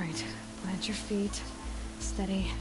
right. Plant your feet. Steady.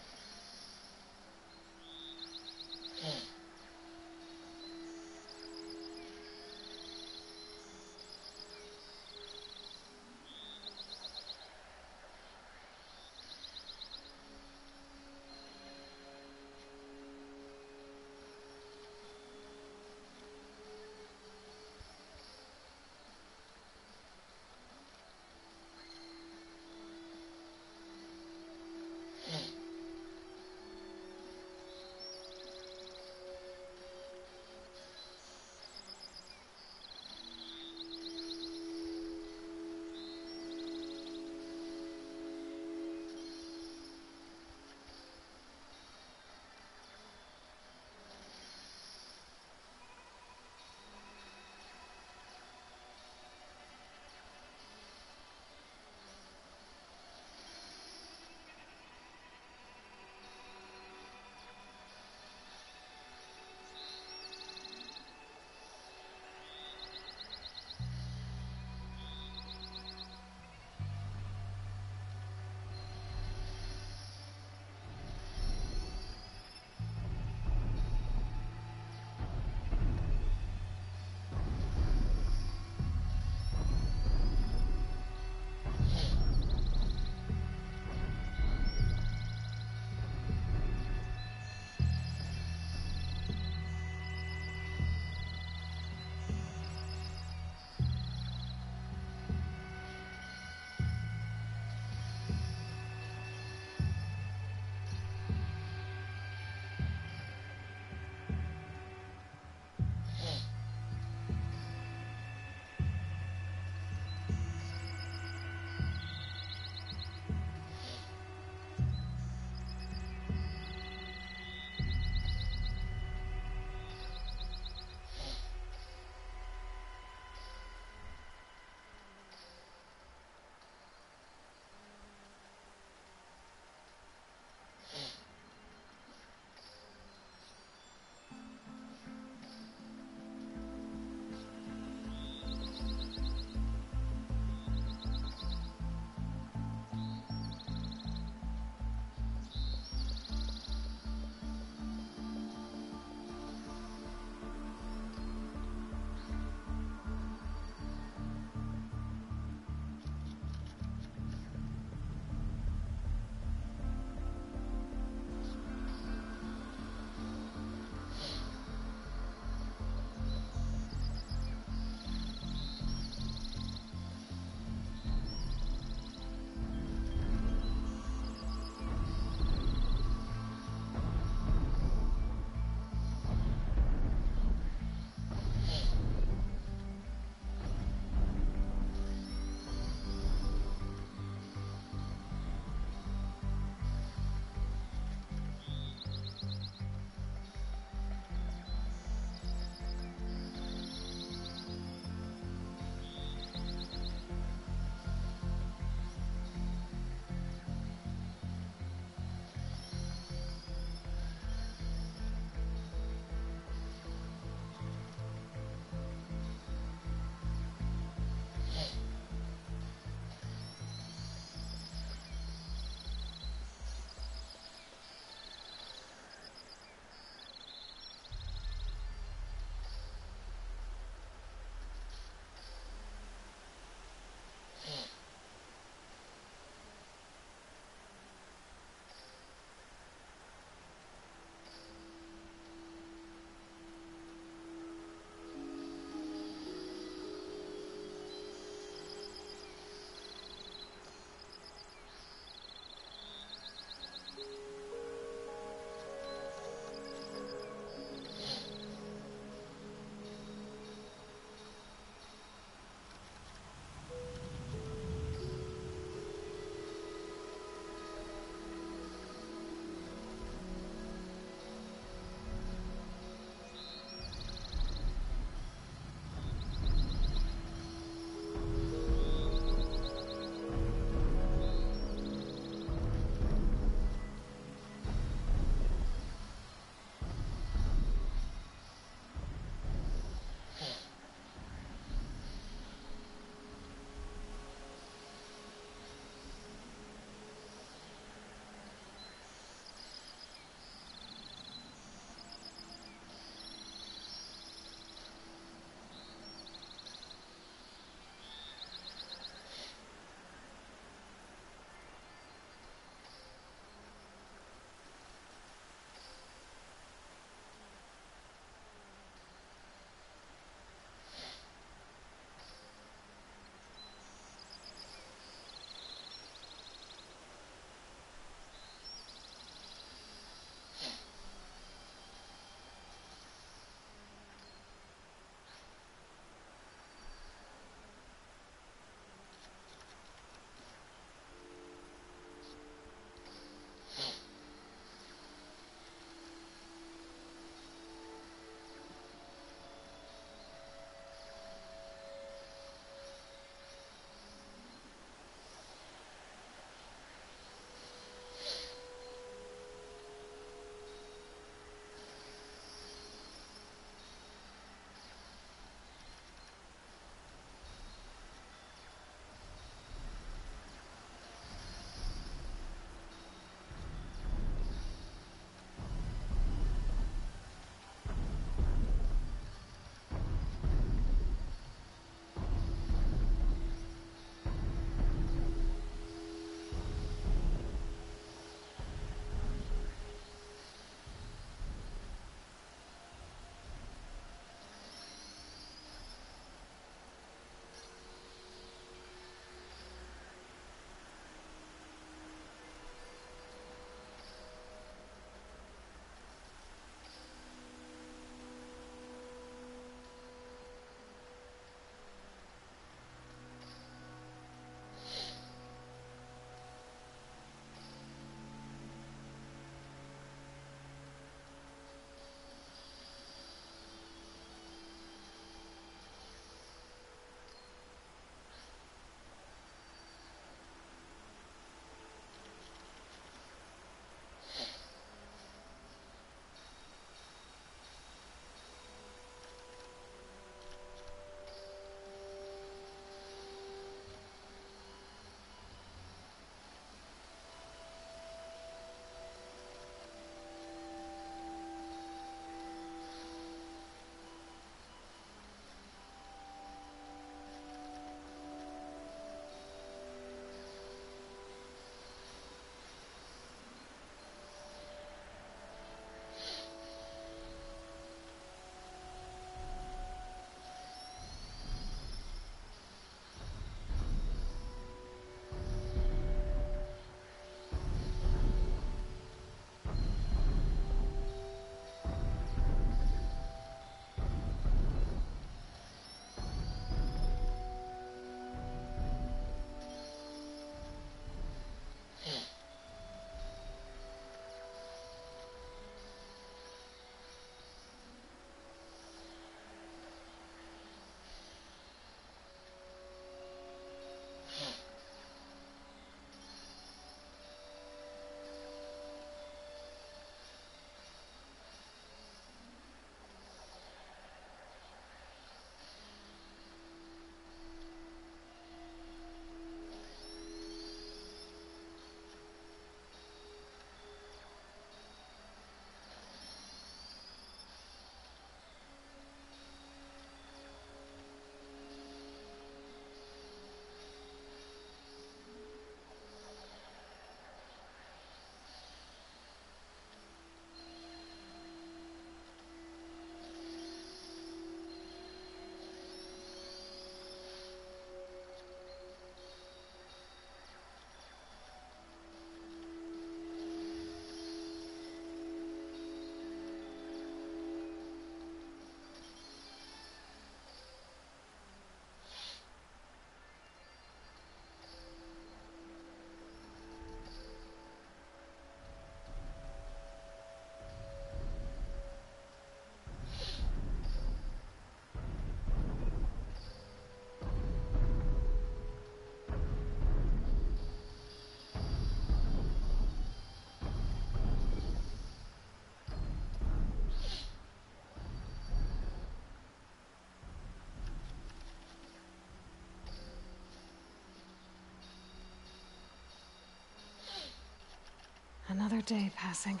day passing.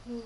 Ooh.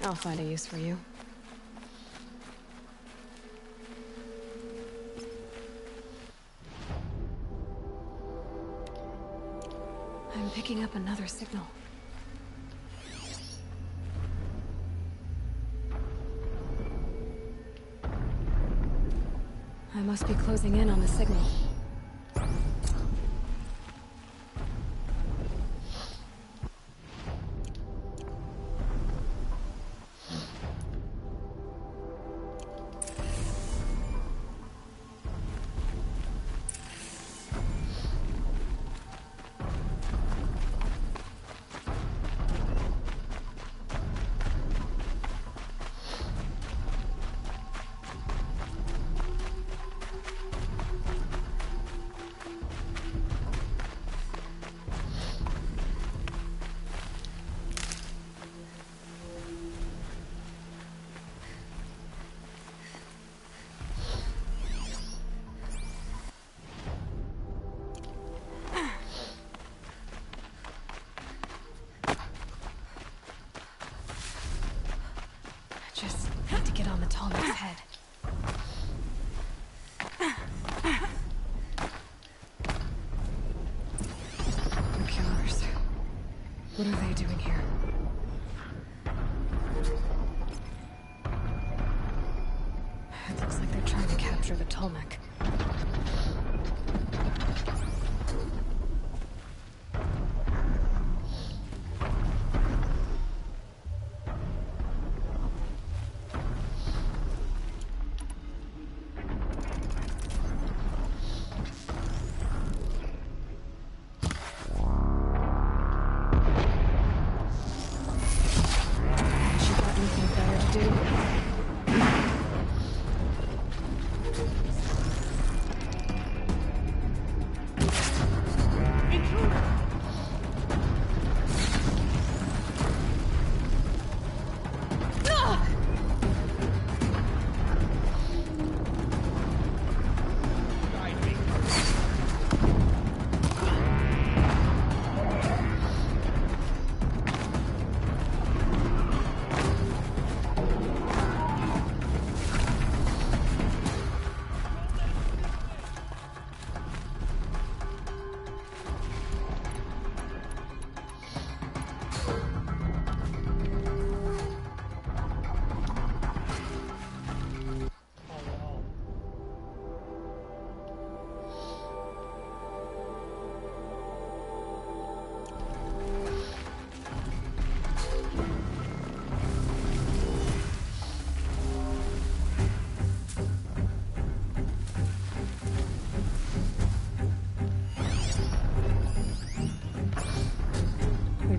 I'll find a use for you. I'm picking up another signal. I must be closing in on the signal. Just need to get on the tall man's head. The killers. What are they doing here? It looks like they're trying to capture the Tolmec.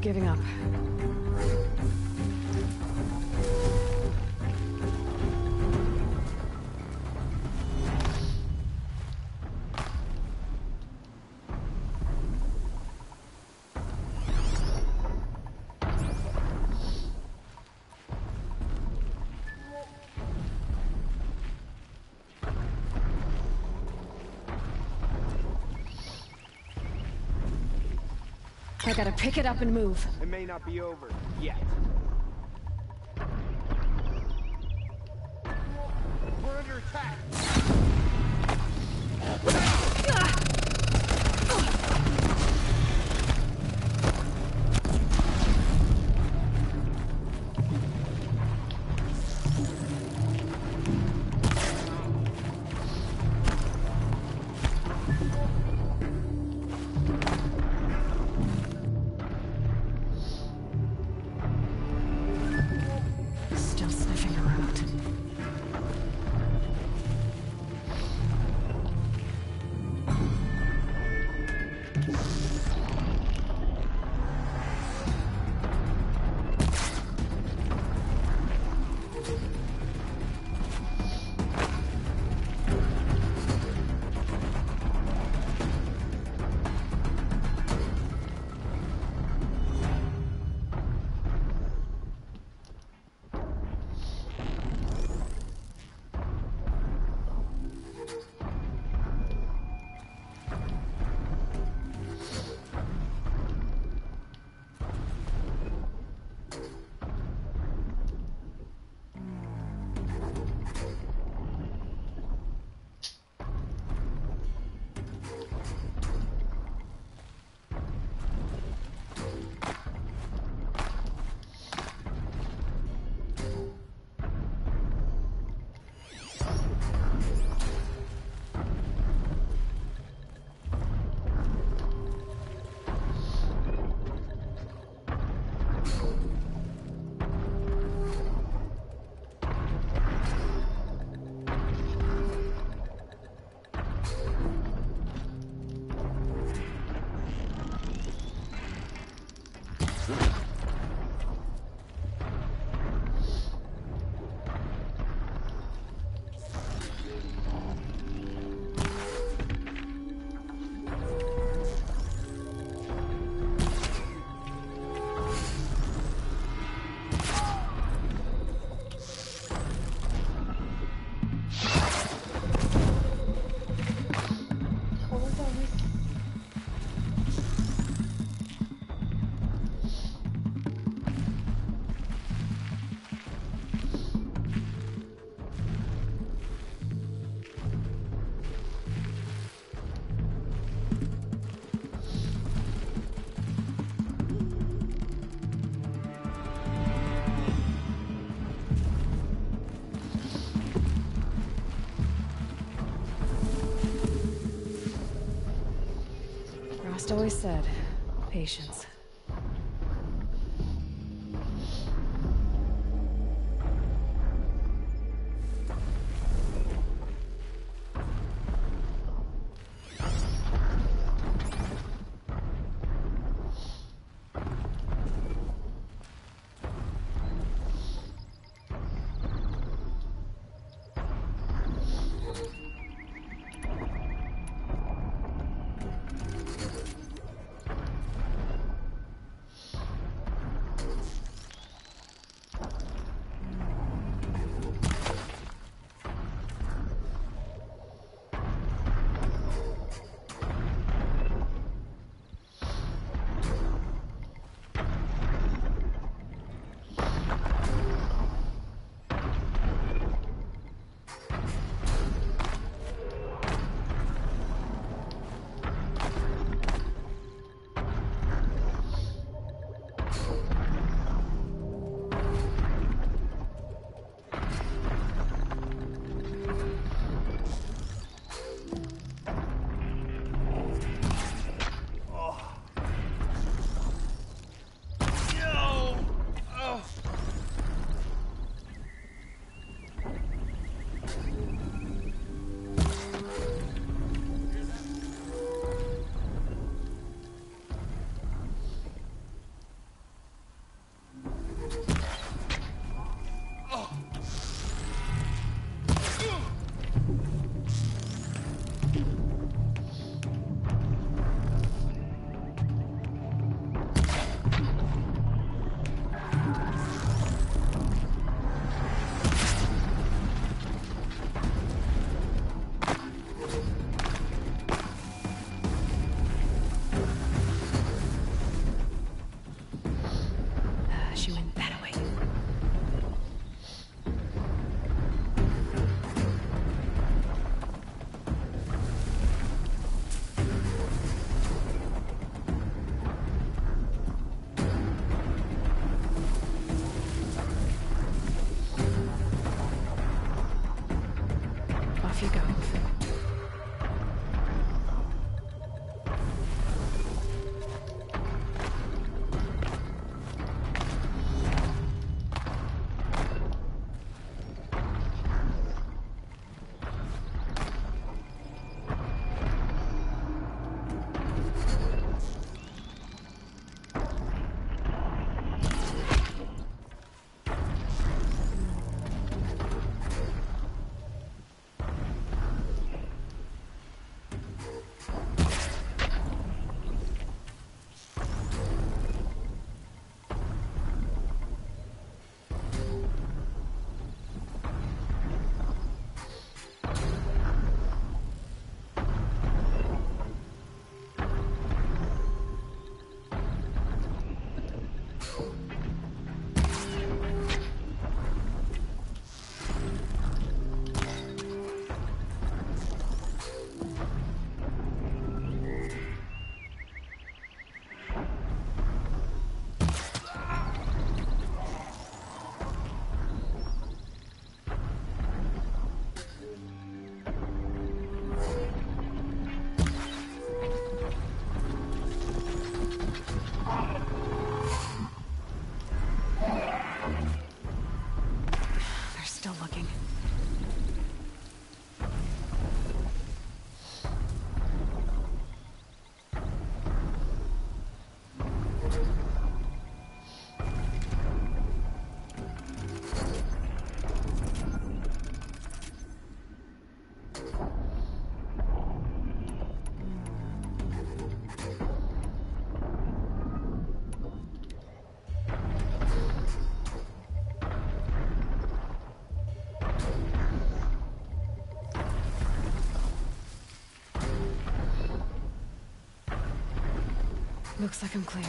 Giving up. I gotta pick it up and move. It may not be over yet. We're under attack. just always said, patience. She went that way. Off you go. They're still looking. Looks like I'm clear.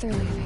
they're leaving.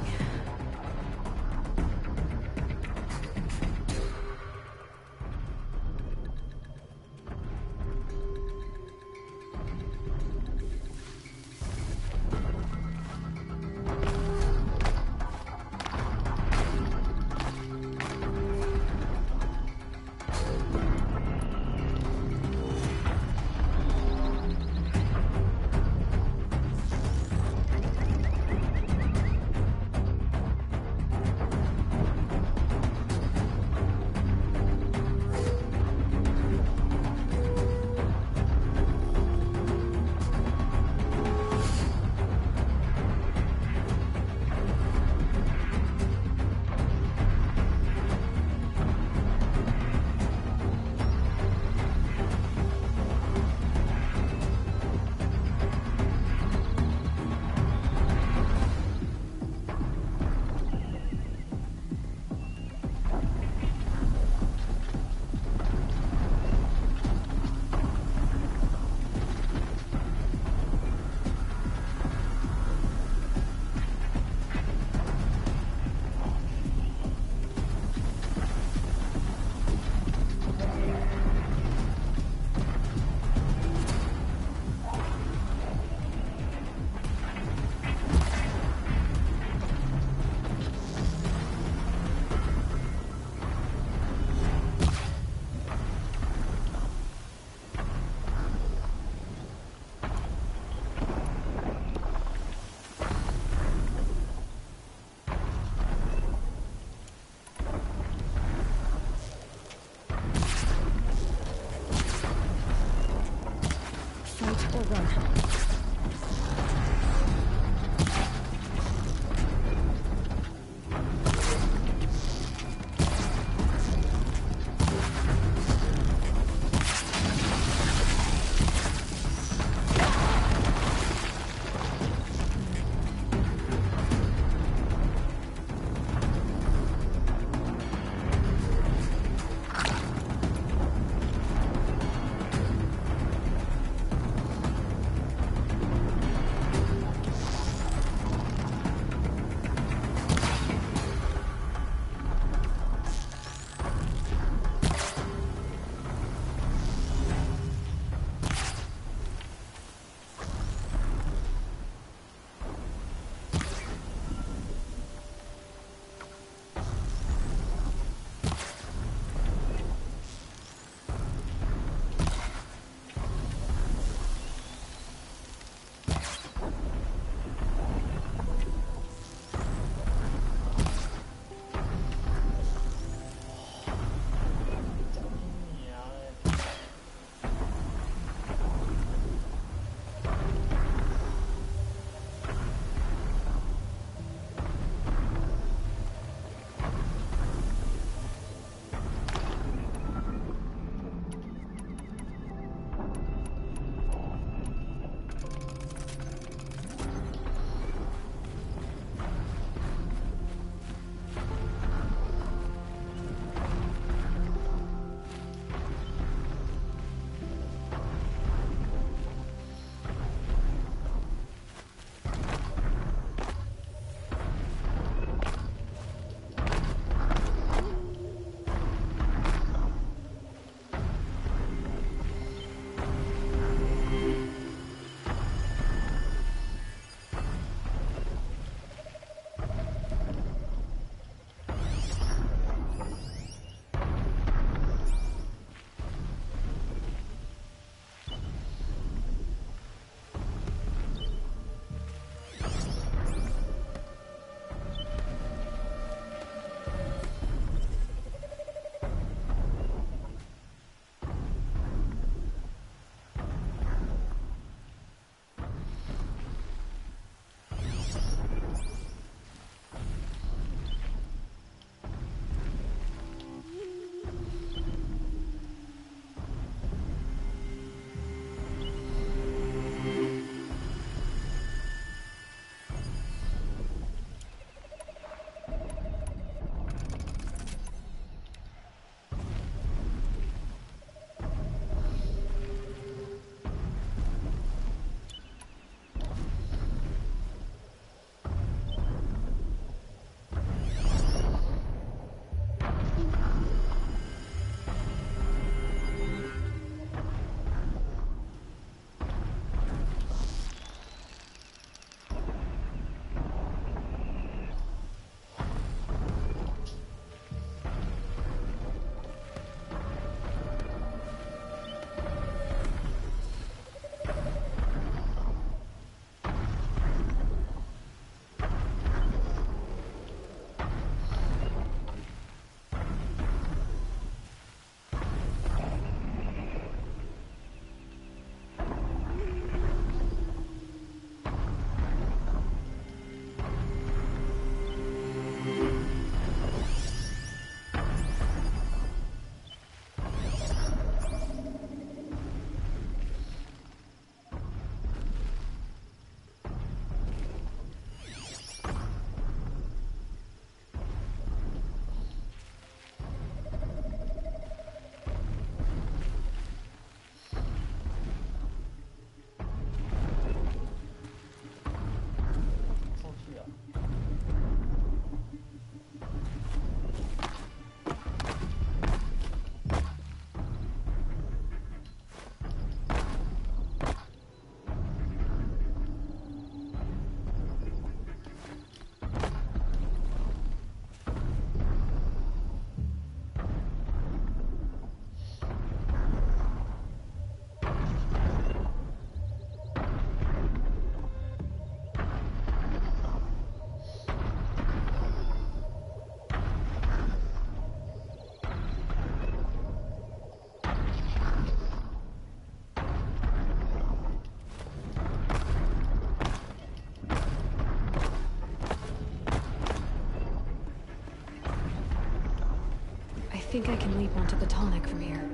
think I can leap onto the tallneck from here.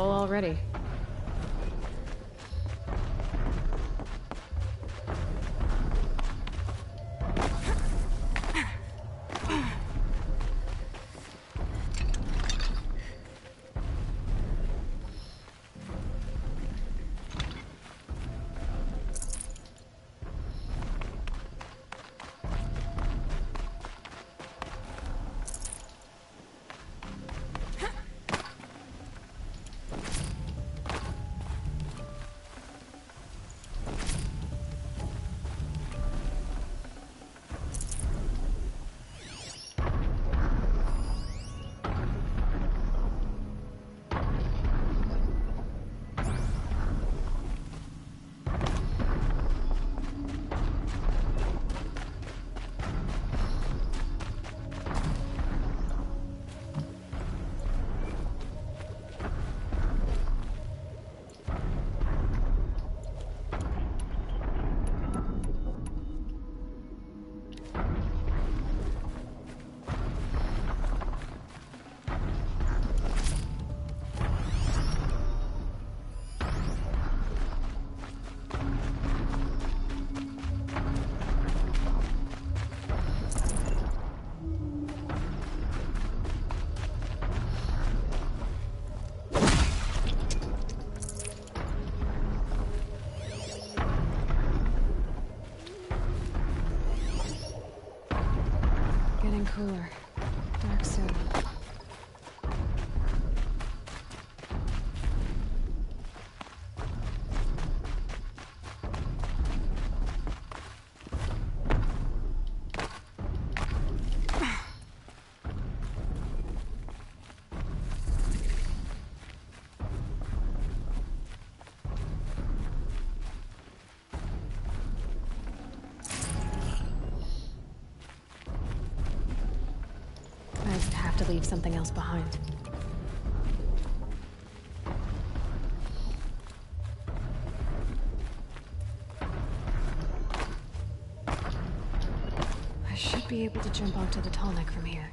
full already. Cooler. Dark soon. To leave something else behind. I should be able to jump onto the tall neck from here.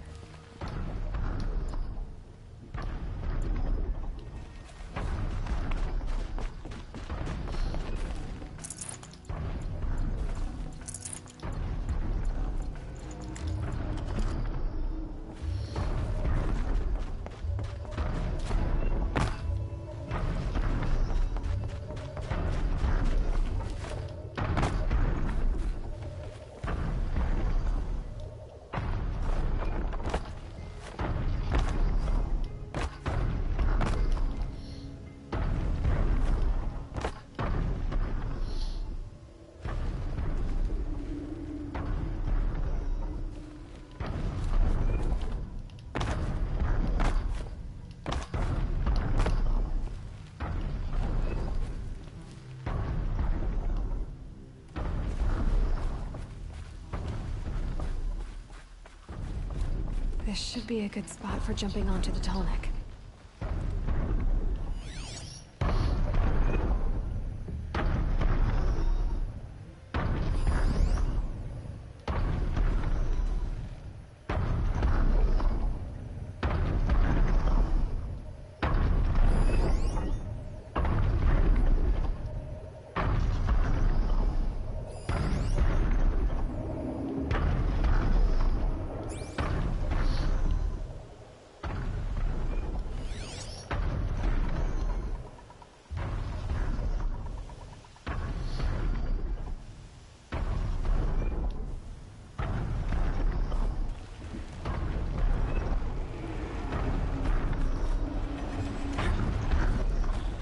This should be a good spot for jumping onto the tall neck.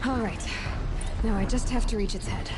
All right. Now I just have to reach its head.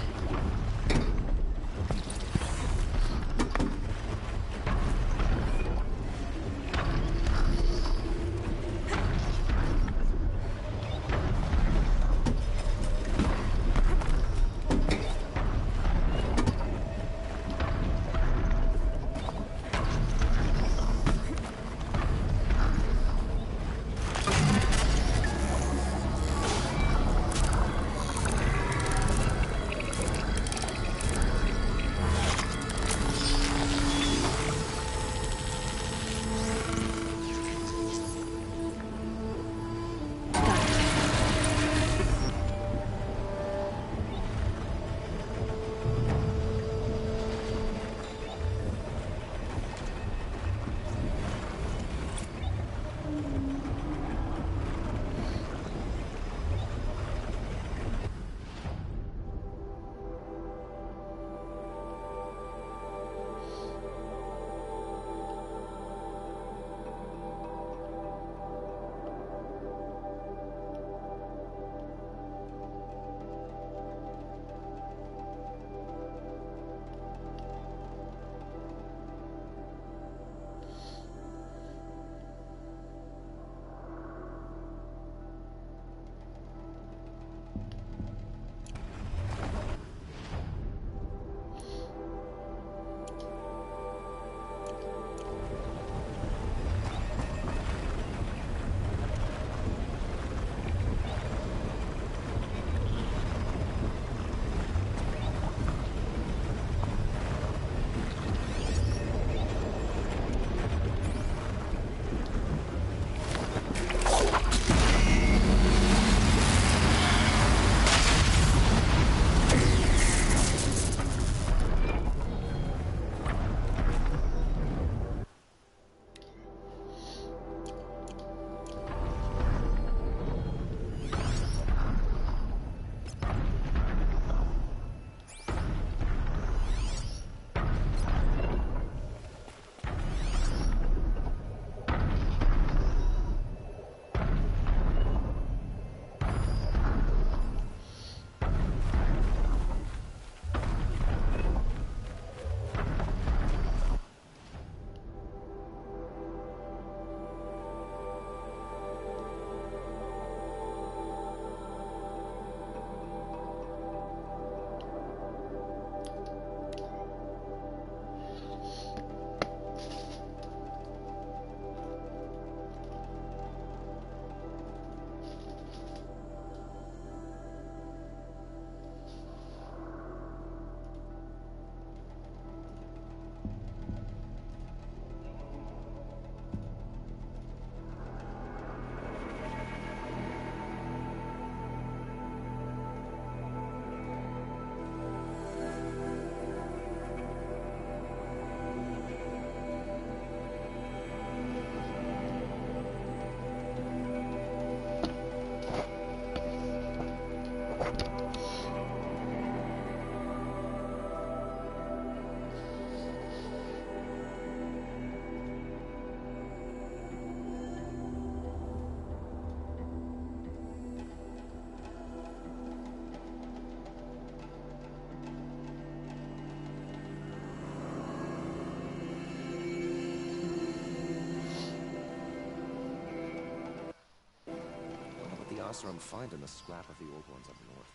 chaos, or I'm finding a scrap of the old ones up north.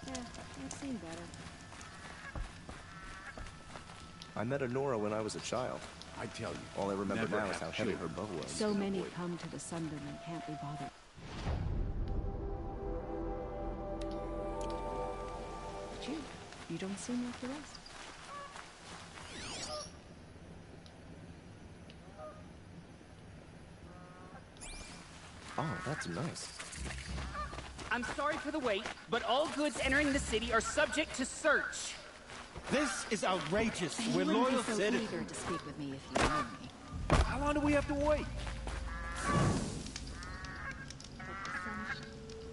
Yeah, I've seen better. I met Honora when I was a child. I tell you, All I remember never now is have how heavy her children. bow was. So many come to the Sundom and can't be bothered. But you don't seem like the rest. Oh, that's nice. I'm sorry for the wait, but all goods entering the city are subject to search. This is outrageous. You We're wouldn't loyal be so citizens. eager to speak with me if you knew me. How long do we have to wait?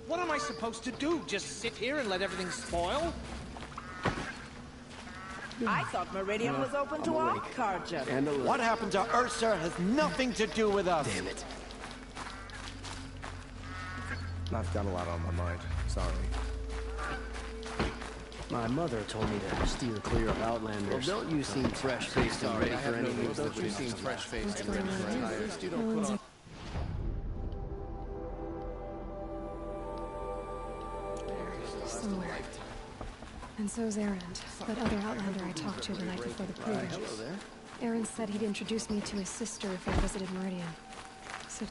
What am I supposed to do? Just sit here and let everything spoil? I thought Meridian was open to all Carja. What happened to Ursa has nothing to do with us. Damn it. I've got a lot on my mind. Sorry. My mother told me to steer clear of Outlanders. Well, don't you seem fresh-faced and ready for any moves that would seem fresh-faced and ready for any moves? You don't put on... Somewhere. And so's Erend, that other Outlander I talked to the night before the proving. Hello there. Erend said he'd introduce me to his sister if I visited Meridian. So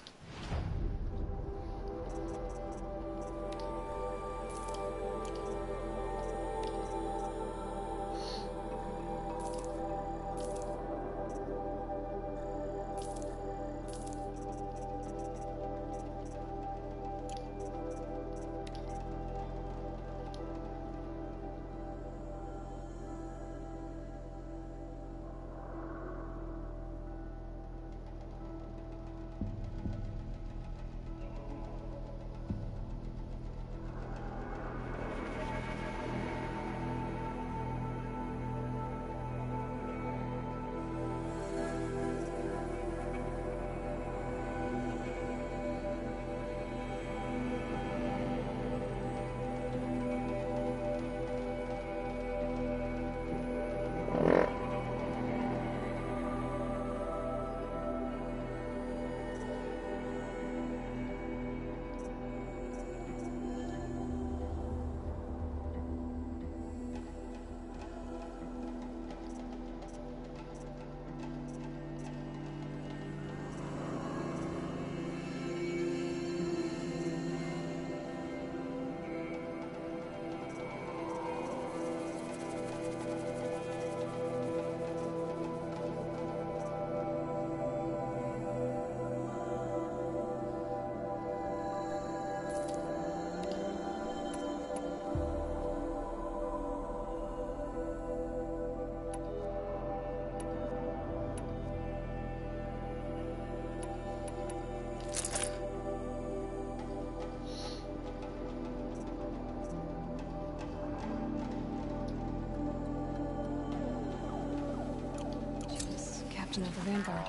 captain of the Vanguard.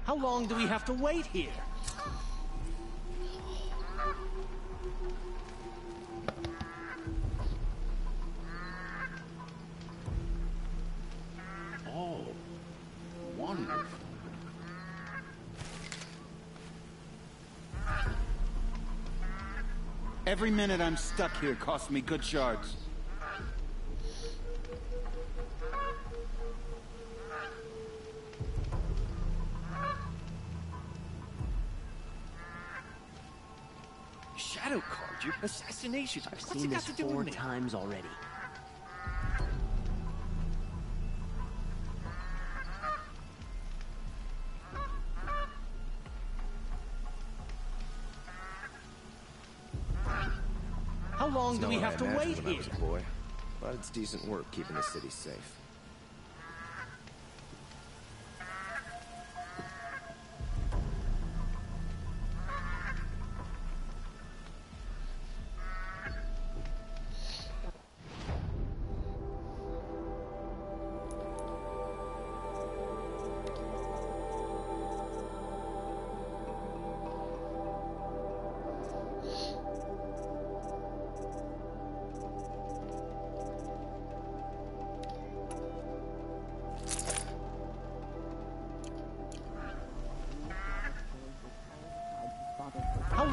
How long do we have to wait here? Oh, wonderful. Every minute I'm stuck here costs me good shards. Shadow card, your assassination. I've What's seen it got this to do 4 with me? times already. How long It's do not we what have I to imagined wait when I here? was a boy, but it's decent work keeping the city safe.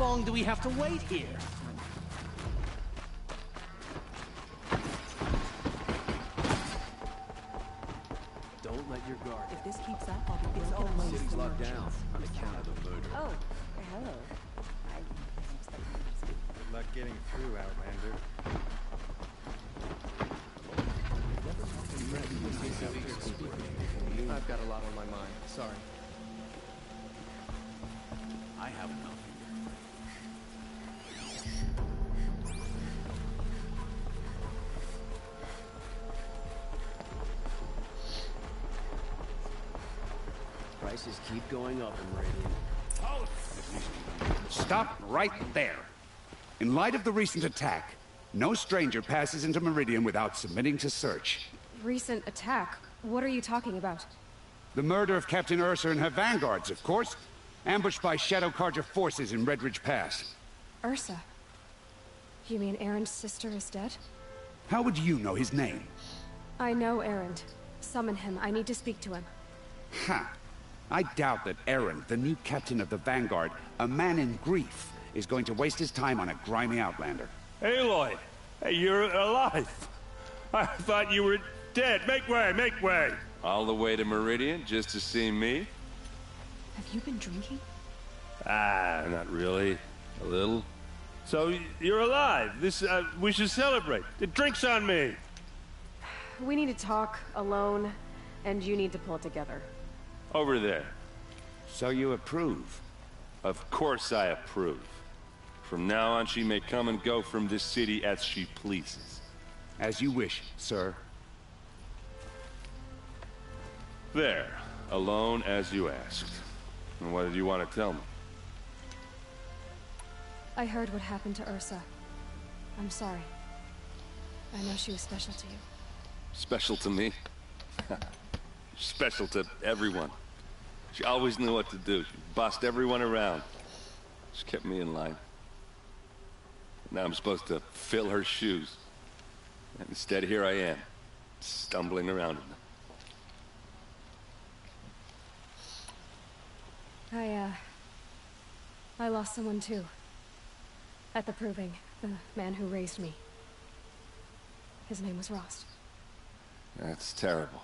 long do we have to wait here? Don't let your guard. If this keeps up, I'll be broken. The city's locked down on account of the murder. Oh, hello. Good luck getting through, Outlander. I've got a lot on my mind. Sorry. I have enough here. Prices keep going up in Meridian. Stop right there. In light of the recent attack, no stranger passes into Meridian without submitting to search. Recent attack? What are you talking about? The murder of Captain Ursa and her vanguards, of course. Ambushed by Shadow Carja forces in Red Ridge Pass. Ursa? You mean Erend's sister is dead? How would you know his name? I know Erend. Summon him. I need to speak to him. Ha! I doubt that Erend, the new captain of the Vanguard, a man in grief, is going to waste his time on a grimy outlander. Aloy! Hey, you're alive! I thought you were dead. Make way, make way! All the way to Meridian just to see me? Have you been drinking? Ah, not really. A little. So, you're alive. We should celebrate. The drink's on me. We need to talk, alone, and you need to pull it together. Over there. So you approve? Of course I approve. From now on, she may come and go from this city as she pleases. As you wish, sir. There. Alone as you asked. And what did you want to tell me? I heard what happened to Ursa. I'm sorry. I know she was special to you. Special to me? Special to everyone. She always knew what to do. She bossed everyone around. She kept me in line. Now I'm supposed to fill her shoes. And instead, here I am, stumbling around in them. I lost someone too. At the Proving, the man who raised me. His name was Rost. That's terrible.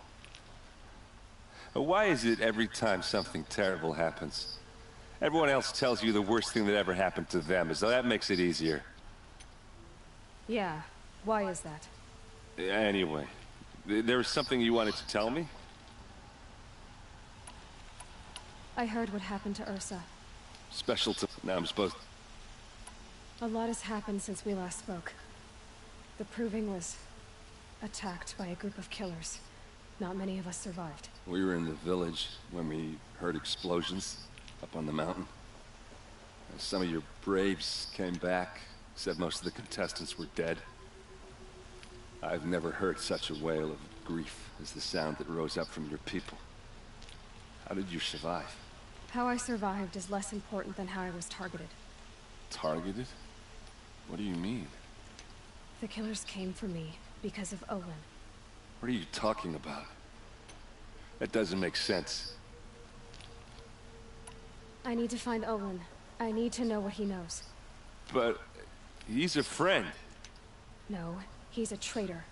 Why is it every time something terrible happens, everyone else tells you the worst thing that ever happened to them, as though that makes it easier? Yeah, why is that? Anyway, there was something you wanted to tell me? I heard what happened to Ursa. Special to... Now I'm supposed... A lot has happened since we last spoke. The Proving was attacked by a group of killers. Not many of us survived. We were in the village when we heard explosions up on the mountain. And some of your braves came back, said most of the contestants were dead. I've never heard such a wail of grief as the sound that rose up from your people. How did you survive? How I survived is less important than how I was targeted. Targeted? What do you mean? The killers came for me because of Olin. What are you talking about? That doesn't make sense. I need to find Olin. I need to know what he knows. But he's a friend. No, he's a traitor.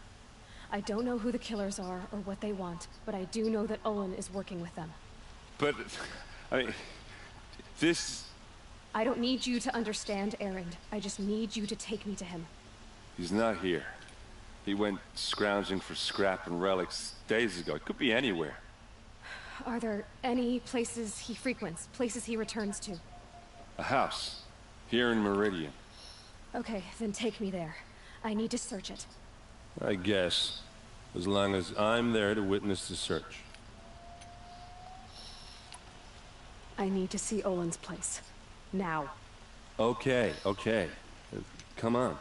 I don't know who the killers are or what they want, but I do know that Olin is working with them. But, I mean, this... I don't need you to understand, Erend. I just need you to take me to him. He's not here. He went scrounging for scrap and relics days ago. It could be anywhere. Are there any places he frequents, places he returns to? A house. Here in Meridian. Okay, then take me there. I need to search it. I guess. As long as I'm there to witness the search. I need to see Olin's place. Now. Okay, okay. Come on.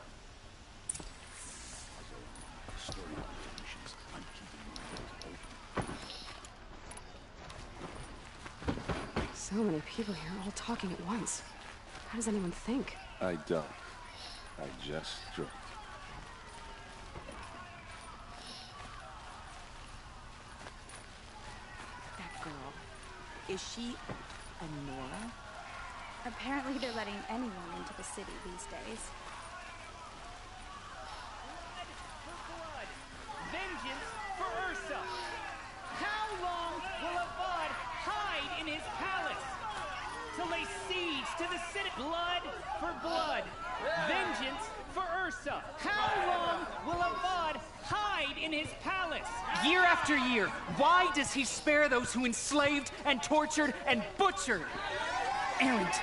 So many people here, all talking at once. How does anyone think? I don't. I just drink. That girl. Is she a Nora? Apparently they're letting anyone into the city these days. Blood. Vengeance for Ursa. How long will Avad hide in his palace? To lay siege to the city. Blood for blood. Vengeance for Ursa. How long will Avad hide in his palace? Year after year, why does he spare those who enslaved and tortured and butchered? Erend,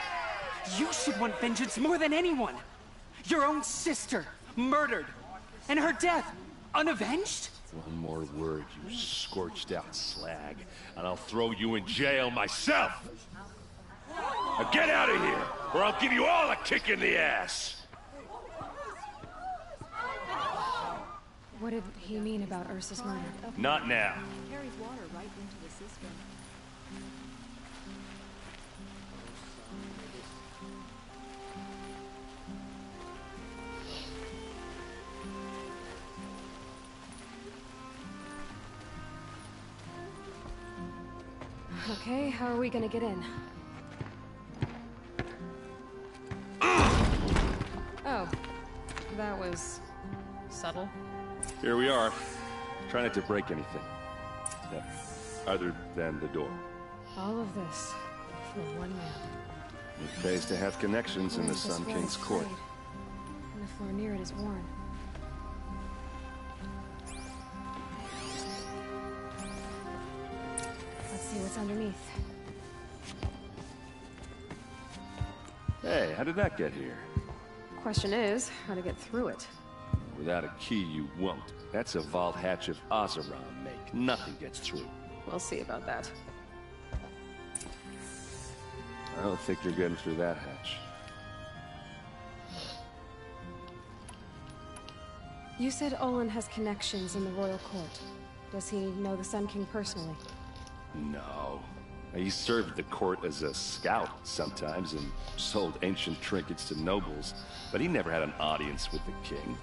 you should want vengeance more than anyone. Your own sister, murdered, and her death, unavenged? One more word, you scorched out slag, and I'll throw you in jail myself! Now get out of here, or I'll give you all a kick in the ass! What did he mean about Ursa's murder? Not now. Carries water right into the cistern. Okay, how are we gonna get in? Oh, that was subtle. Here we are. Try not to break anything. Yeah. Other than the door. All of this for one man. It pays to have connections in the Sun King's court. And the floor near it is worn. Let's see what's underneath. Hey, how did that get here? Question is, how to get through it. Without a key, you won't. That's a vault hatch of Oseram make. Nothing gets through. We'll see about that. I don't think you're getting through that hatch. You said Olin has connections in the royal court. Does he know the Sun King personally? No. He served the court as a scout sometimes and sold ancient trinkets to nobles, but he never had an audience with the king.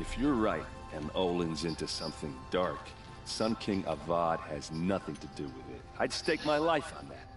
If you're right, and Olin's into something dark, Sun King Avad has nothing to do with it. I'd stake my life on that.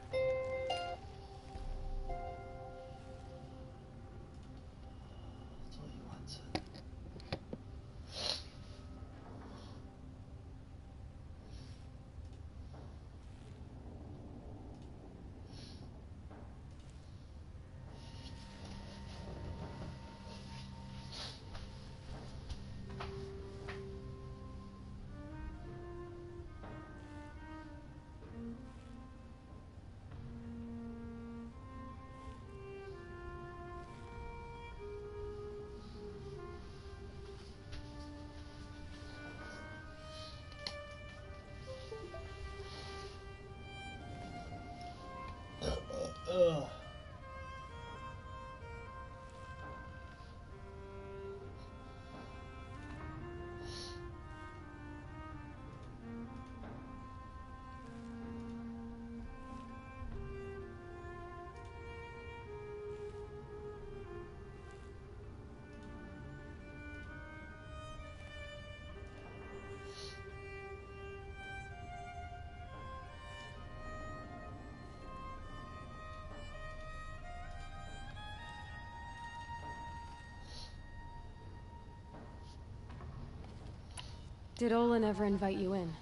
Did Olin ever invite you in?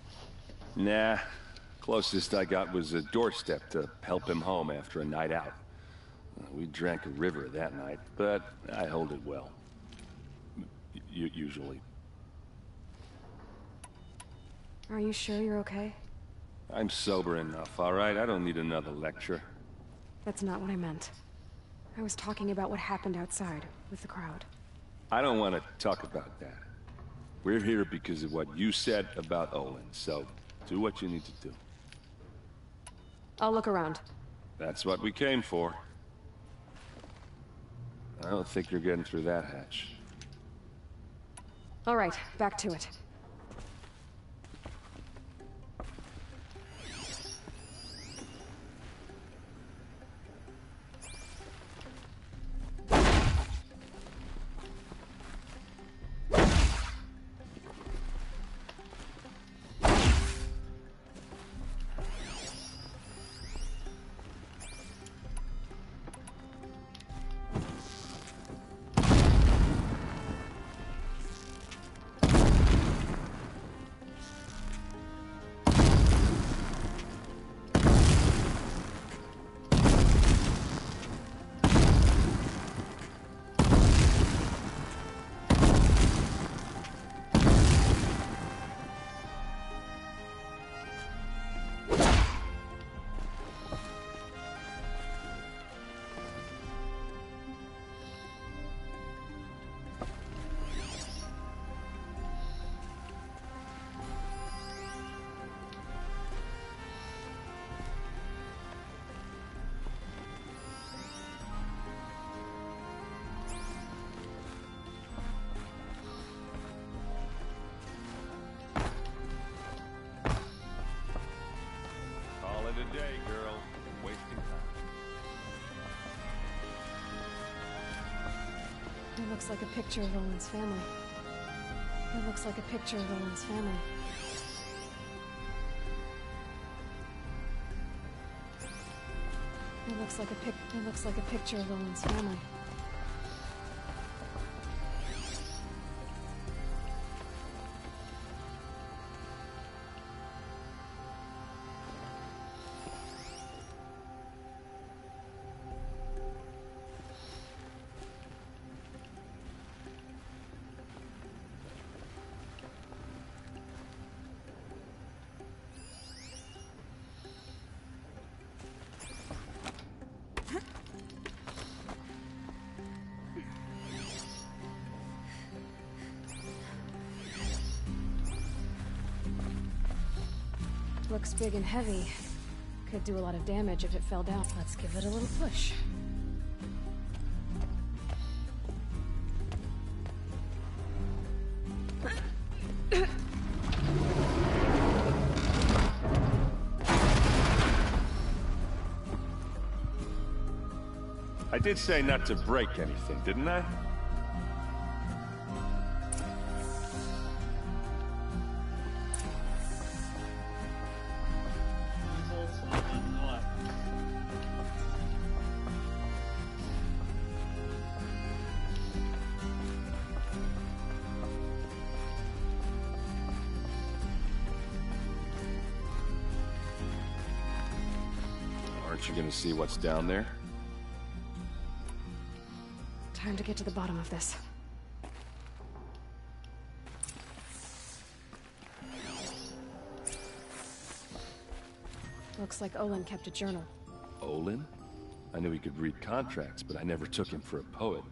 Nah. Closest I got was a doorstep to help him home after a night out. We drank a river that night, but I hold it well. Usually. Are you sure you're okay? I'm sober enough, all right? I don't need another lecture. That's not what I meant. I was talking about what happened outside, with the crowd. I don't want to talk about that. We're here because of what you said about Olin, so do what you need to do. I'll look around. That's what we came for. I don't think you're getting through that hatch. All right, back to it. looks like a picture of Olin's family. It looks like a picture of Olin's family. It looks like a picture of Olin's family. Looks big and heavy. Could do a lot of damage if it fell down. Let's give it a little push. I did say not to break anything, didn't I? Aren't you gonna see what's down there? Time to get to the bottom of this. Looks like Olin kept a journal. Olin? I knew he could read contracts, but I never took him for a poet.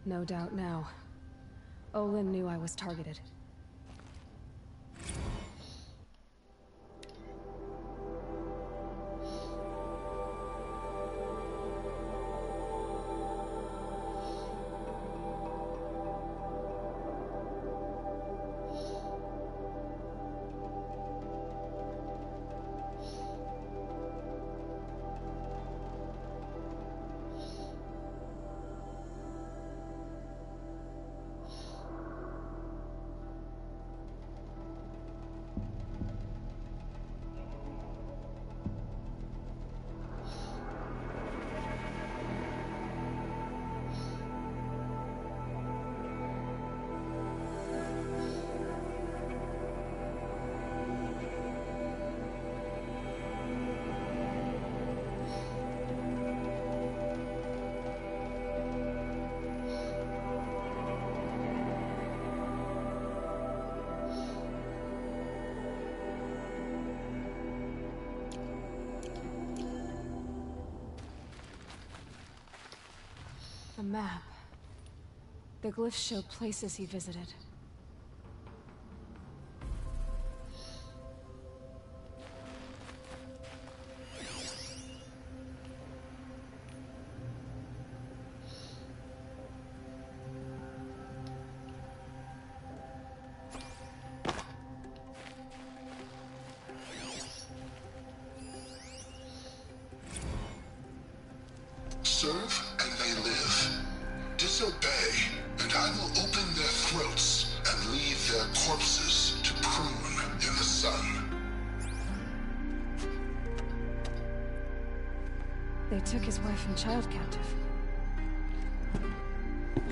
No doubt now. Olin knew I was targeted. A map. The glyphs show places he visited. Serve and they live. Disobey, and I will open their throats and leave their corpses to prune in the sun. They took his wife and child captive.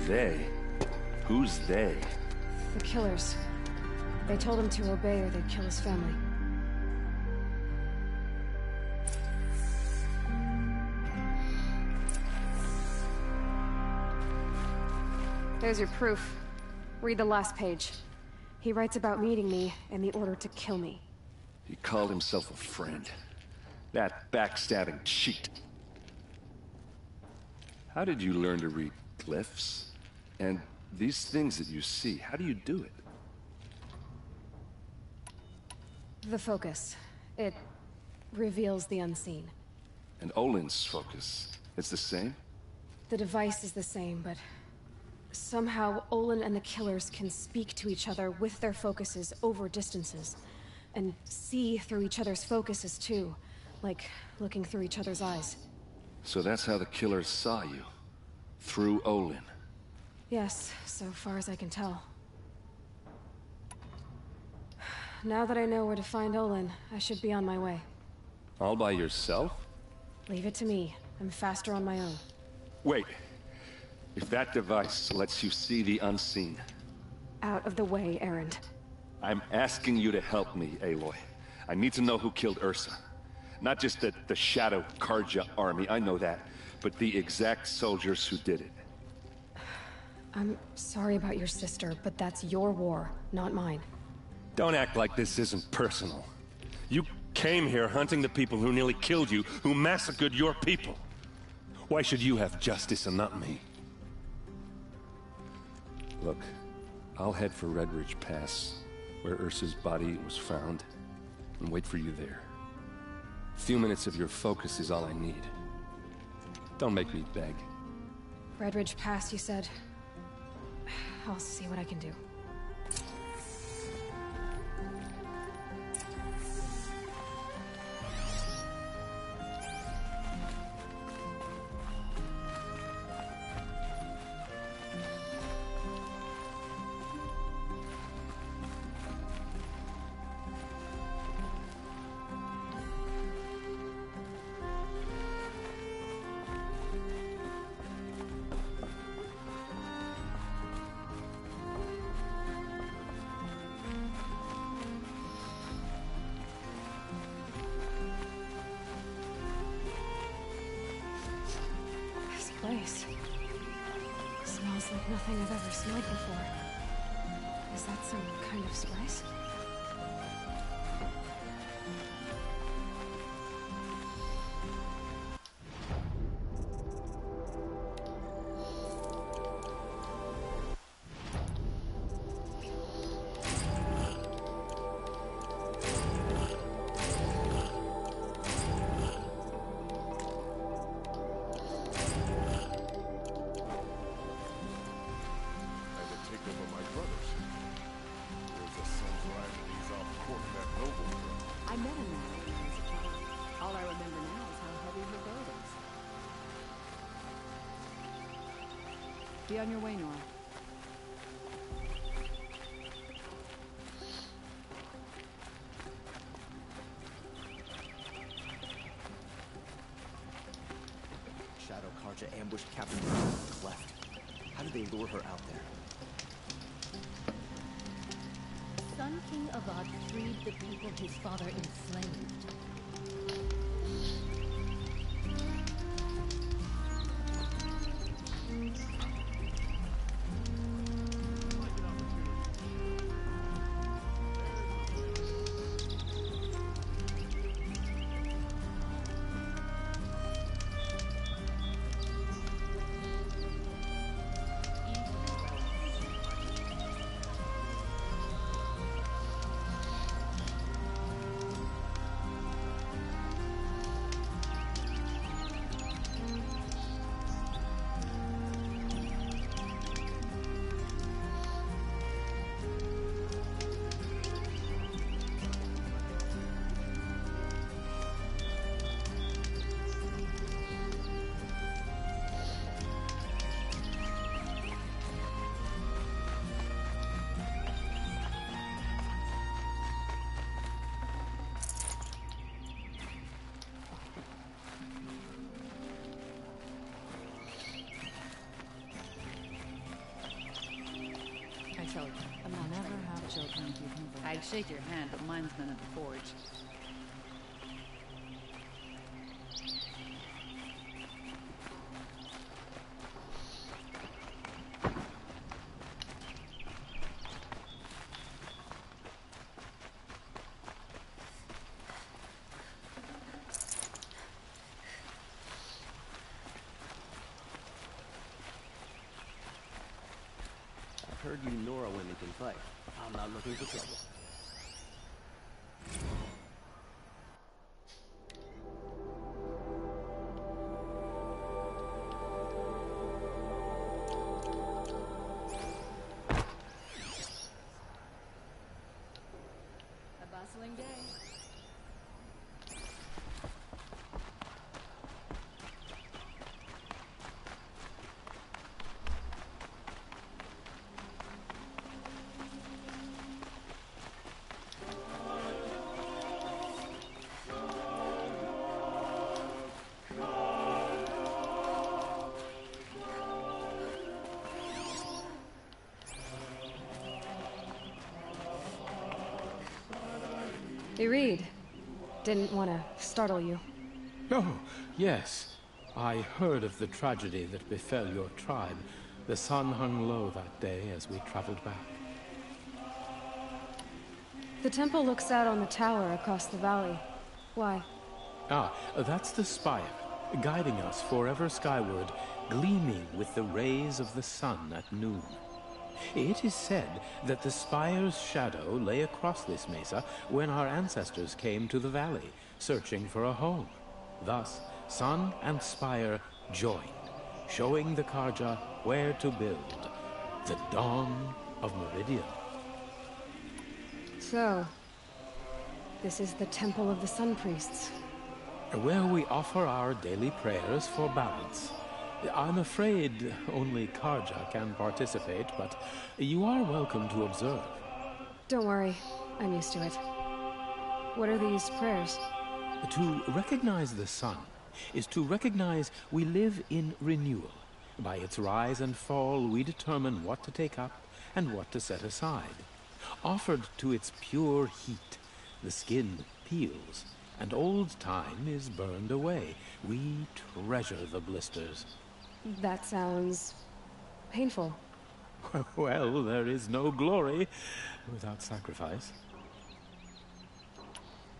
They? Who's they? The killers. They told him to obey or they'd kill his family. There's your proof. Read the last page. He writes about meeting me and the order to kill me. He called himself a friend. That backstabbing cheat. How did you learn to read glyphs? And these things that you see, how do you do it? The focus. It reveals the unseen. And Olin's focus, it's the same? The device is the same, but somehow Olin and the killers can speak to each other with their focuses over distances. And see through each other's focuses too. Like looking through each other's eyes. So that's how the killers saw you. Through Olin. Yes, so far as I can tell. Now that I know where to find Olin, I should be on my way. All by yourself? Leave it to me. I'm faster on my own. Wait. If that device lets you see the unseen... Out of the way, Erend. I'm asking you to help me, Aloy. I need to know who killed Ursa. Not just the Shadow Karja army, I know that, but the exact soldiers who did it. I'm sorry about your sister, but that's your war, not mine. Don't act like this isn't personal. You came here hunting the people who nearly killed you, who massacred your people. Why should you have justice and not me? Look, I'll head for Red Ridge Pass, where Ursa's body was found, and wait for you there. A few minutes of your focus is all I need. Don't make me beg. Red Ridge Pass, you said? I'll see what I can do. Place. Smells like nothing I've ever smelled before. Is that some kind of spice? I met him when I was a child. All I remember now is how heavy her boat is. Be on your way, Nora. Shadow Karja ambushed Captain Brown on the left. How did they lure her out there? Sun King Avad freed the people his father enslaved. I'll never have children. I'd shake your hand, but mine's been at the forge. Heard you Nora women can fight. I'm not looking for trouble. A bustling day. Hey, Reed. Didn't want to startle you. Oh, yes. I heard of the tragedy that befell your tribe. The sun hung low that day as we traveled back. The temple looks out on the tower across the valley. Why? Ah, that's the spire, guiding us forever skyward, gleaming with the rays of the sun at noon. It is said that the spire's shadow lay across this mesa when our ancestors came to the valley, searching for a home. Thus, sun and spire joined, showing the Karja where to build. The dawn of Meridian. So, this is the Temple of the Sun Priests. Where we offer our daily prayers for balance. I'm afraid only Karja can participate, but you are welcome to observe. Don't worry, I'm used to it. What are these prayers? To recognize the sun is to recognize we live in renewal. By its rise and fall, we determine what to take up and what to set aside. Offered to its pure heat, the skin peels, and old time is burned away. We treasure the blisters. That sounds painful. Well, there is no glory without sacrifice.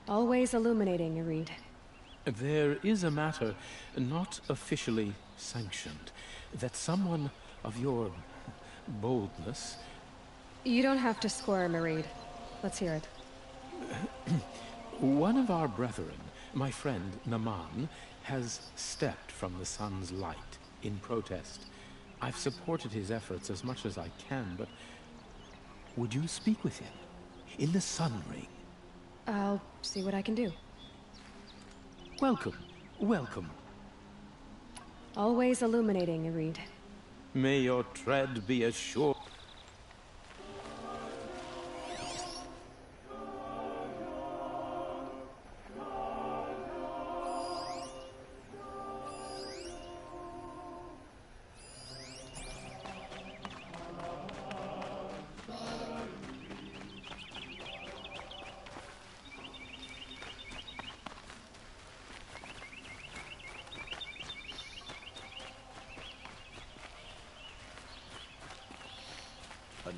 Always illuminating, Irid. There is a matter not officially sanctioned, that someone of your boldness... You don't have to squirm, Irid. Let's hear it. One of our brethren, my friend Naman, has stepped from the sun's light in protest. I've supported his efforts as much as I can, but would you speak with him in the sun ring? I'll see what I can do. Welcome, welcome. Always illuminating, Irid. May your tread be assured.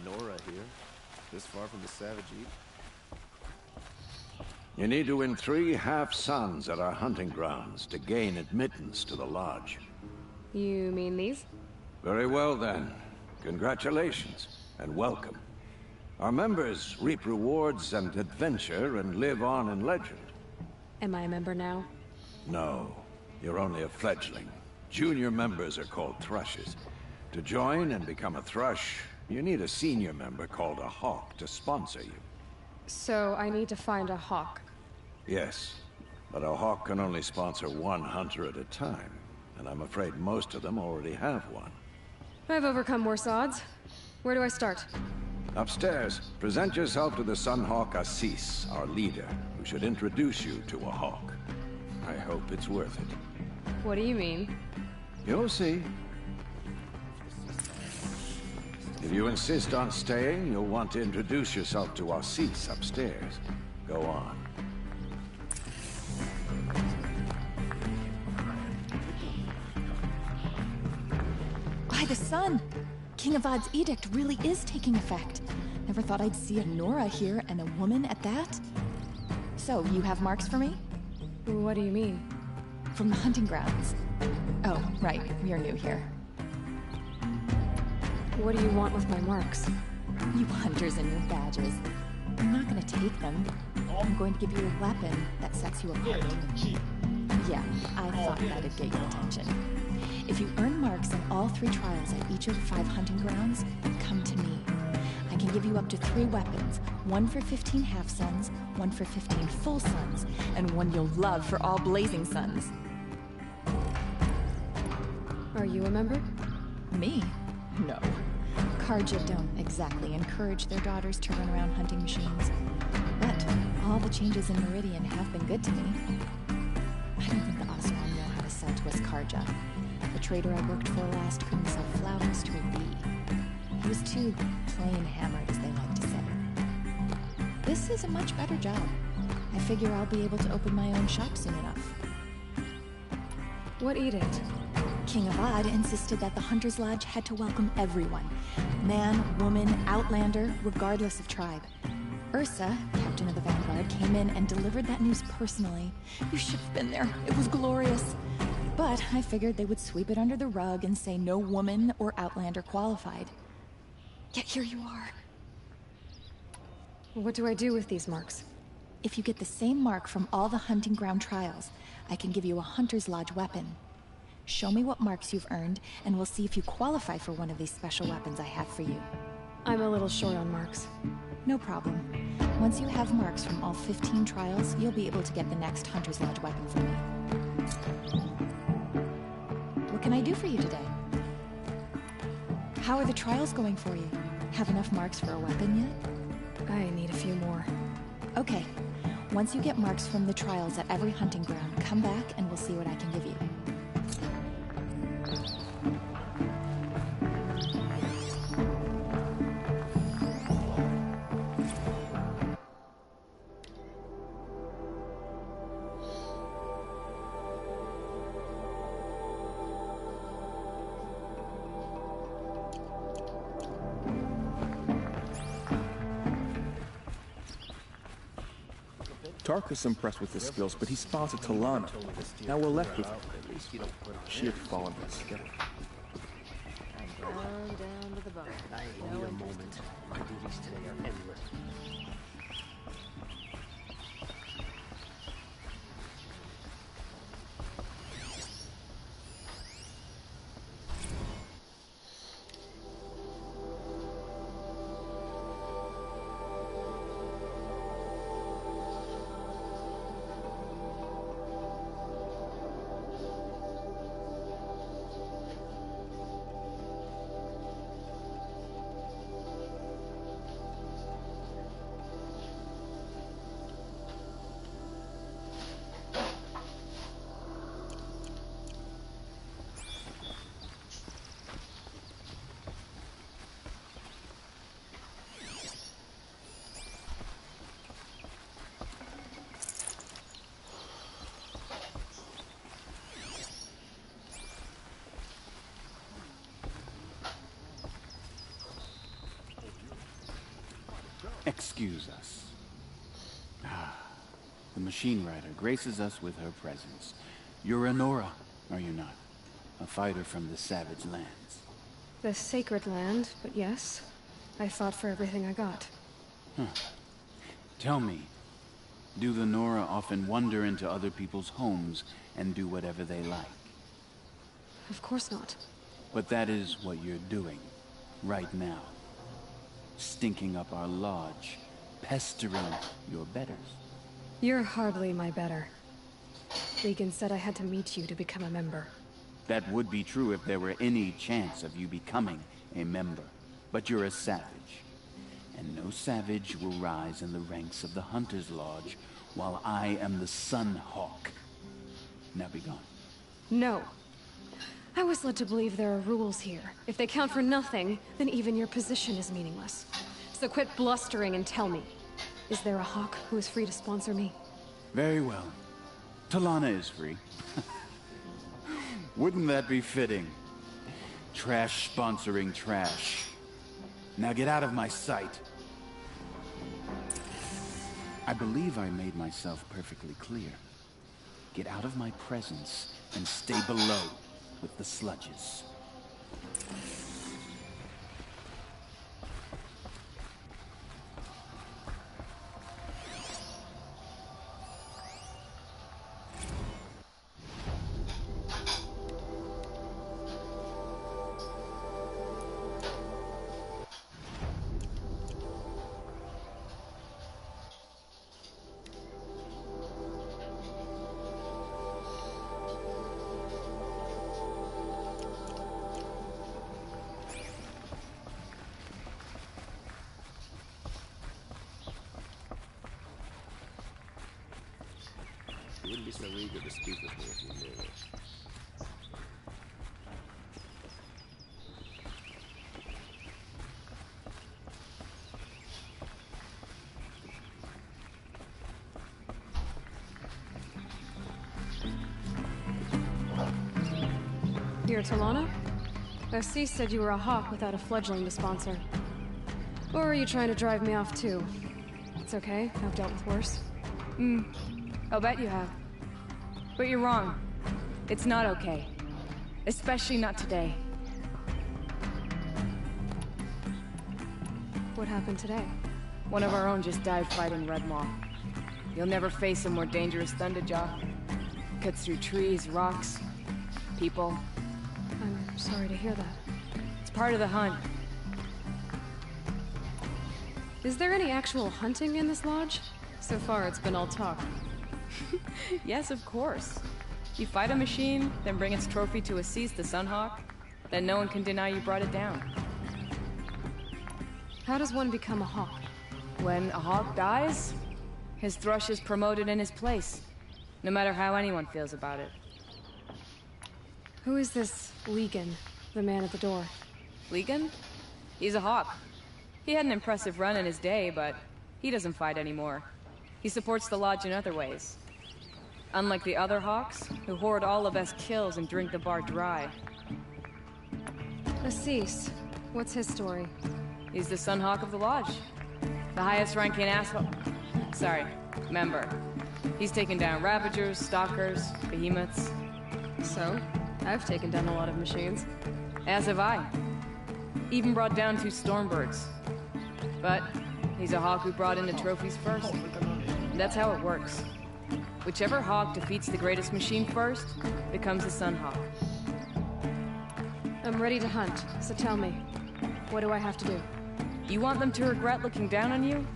Nora here, this far from the Savage Eat. You need to win 3 half-suns at our hunting grounds to gain admittance to the lodge. You mean these? Very well then. Congratulations, and welcome. Our members reap rewards and adventure and live on in legend. Am I a member now? No, you're only a fledgling. Junior members are called thrushes. To join and become a thrush, you need a senior member called a hawk to sponsor you. So I need to find a hawk. Yes, but a hawk can only sponsor 1 hunter at a time, and I'm afraid most of them already have one. I've overcome worse odds. Where do I start? Upstairs, present yourself to the Sunhawk Assis, our leader, who should introduce you to a hawk. I hope it's worth it. What do you mean? You'll see. If you insist on staying, you'll want to introduce yourself to Assis upstairs. Go on. By the sun! King Avad's edict really is taking effect. Never thought I'd see a Nora here, and a woman at that. So, you have marks for me? What do you mean? From the hunting grounds. Oh, right, you're new here. What do you want with my marks? You hunters and your badges. I'm not gonna take them. I'm going to give you a weapon that sets you apart. Yeah, I thought that'd get your attention. If you earn marks in all 3 trials at each of the 5 hunting grounds, come to me. I can give you up to 3 weapons, 1 for 15 half-suns, 1 for 15 full suns, and 1 you'll love for all blazing suns. Are you a member? Me? No. Karja don't exactly encourage their daughters to run around hunting machines. But all the changes in Meridian have been good to me. I don't think the Oswan know how to sell to us Karja. The trader I worked for last couldn't sell flowers to a bee. He was too plain hammered, as they like to say. This is a much better job. I I figure I'll be able to open my own shop soon enough. What edict? King Avad insisted that the Hunter's Lodge had to welcome everyone. Man, woman, outlander, regardless of tribe. Ursa, captain of the Vanguard, came in and delivered that news personally. You should have been there. It was glorious. But I figured they would sweep it under the rug and say no woman or outlander qualified. Yet here you are. What do I do with these marks? If you get the same mark from all the hunting ground trials, I can give you a Hunter's Lodge weapon. Show me what marks you've earned, and we'll see if you qualify for one of these special weapons I have for you. I'm a little short on marks. No problem. Once you have marks from all 15 trials, you'll be able to get the next Hunter's Lodge weapon from me. What can I do for you today? How are the trials going for you? Have enough marks for a weapon yet? I need a few more. Okay. Once you get marks from the trials at every hunting ground, come back and we'll see what I can give you. Tarkus impressed with his skills, but he sponsored Talana. Now we're left with... She had fallen for skill. Down to the bone. I need a moment. My duties today are endless. Excuse us. The machine rider graces us with her presence. You're a Nora, are you not? A fighter from the savage lands. The sacred land, but yes. I fought for everything I got. Huh. Tell me, do the Nora often wander into other people's homes and do whatever they like? Of course not. But that is what you're doing, right now. Stinking up our lodge, pestering your betters. You're hardly my better. Legan said I had to meet you to become a member. That would be true if there were any chance of you becoming a member. But you're a savage. And no savage will rise in the ranks of the Hunter's Lodge while I am the Sun Hawk. Now be gone. No. I was led to believe there are rules here. If they count for nothing, then even your position is meaningless. So quit blustering and tell me. Is there a Hawk who is free to sponsor me? Very well. Talana is free. Wouldn't that be fitting? Trash sponsoring trash. Now get out of my sight. I believe I made myself perfectly clear. Get out of my presence and stay below with the sludges. You wouldn't be so eager to speak with me if you knew it. You're Talana? Assis said you were a hawk without a fledgling to sponsor. Or are you trying to drive me off too? It's okay, I've dealt with worse. I'll bet you have. But you're wrong. It's not okay. Especially not today. What happened today? One of our own just died fighting Red Maw. You'll never face a more dangerous Thunderjaw. Cuts through trees, rocks, people. I'm sorry to hear that. It's part of the hunt. Is there any actual hunting in this lodge? So far, it's been all talk. Yes, of course. You fight a machine, then bring its trophy to Assis the Sunhawk, then no one can deny you brought it down. How does one become a hawk? When a hawk dies, his thrush is promoted in his place, no matter how anyone feels about it. Who is this Legan, the man at the door? Legan? He's a hawk. He had an impressive run in his day, but he doesn't fight anymore. He supports the lodge in other ways. Unlike the other hawks, who hoard all of us kills and drink the bar dry. Assis, what's his story? He's the Sunhawk of the lodge. The highest ranking member. He's taken down Ravagers, Stalkers, Behemoths. So, I've taken down a lot of machines. As have I. Even brought down 2 Stormbirds. But he's a hawk who brought in the trophies first. And that's how it works. Whichever hawk defeats the greatest machine first becomes the Sunhawk. I'm ready to hunt, so tell me, what do I have to do? You want them to regret looking down on you?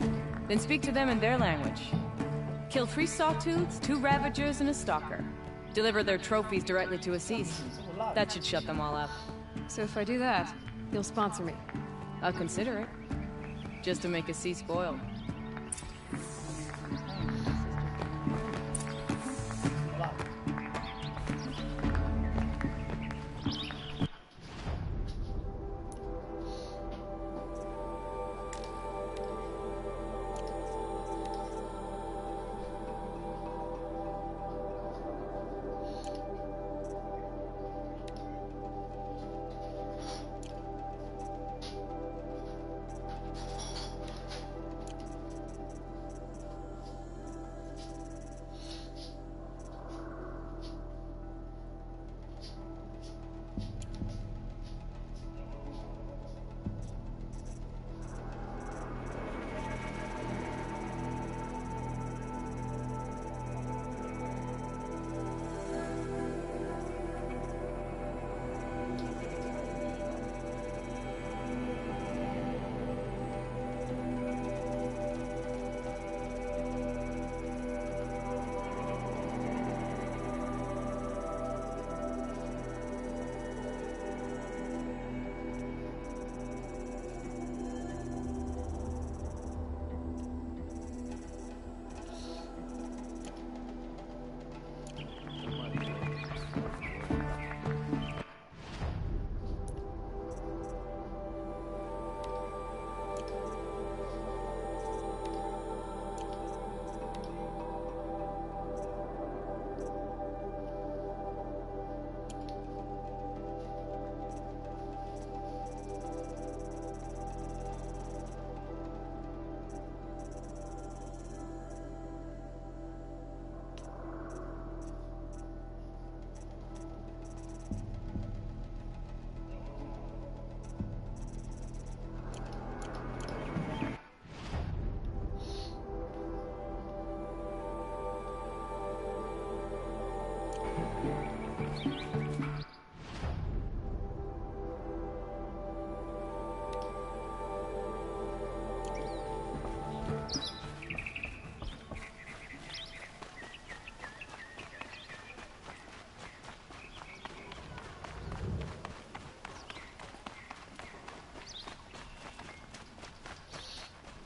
Then speak to them in their language. Kill 3 Sawtooths, 2 Ravagers, and a Stalker. Deliver their trophies directly to Assis. That should shut them all up. So if I do that, you'll sponsor me? I'll consider it. Just to make Assis spoiled.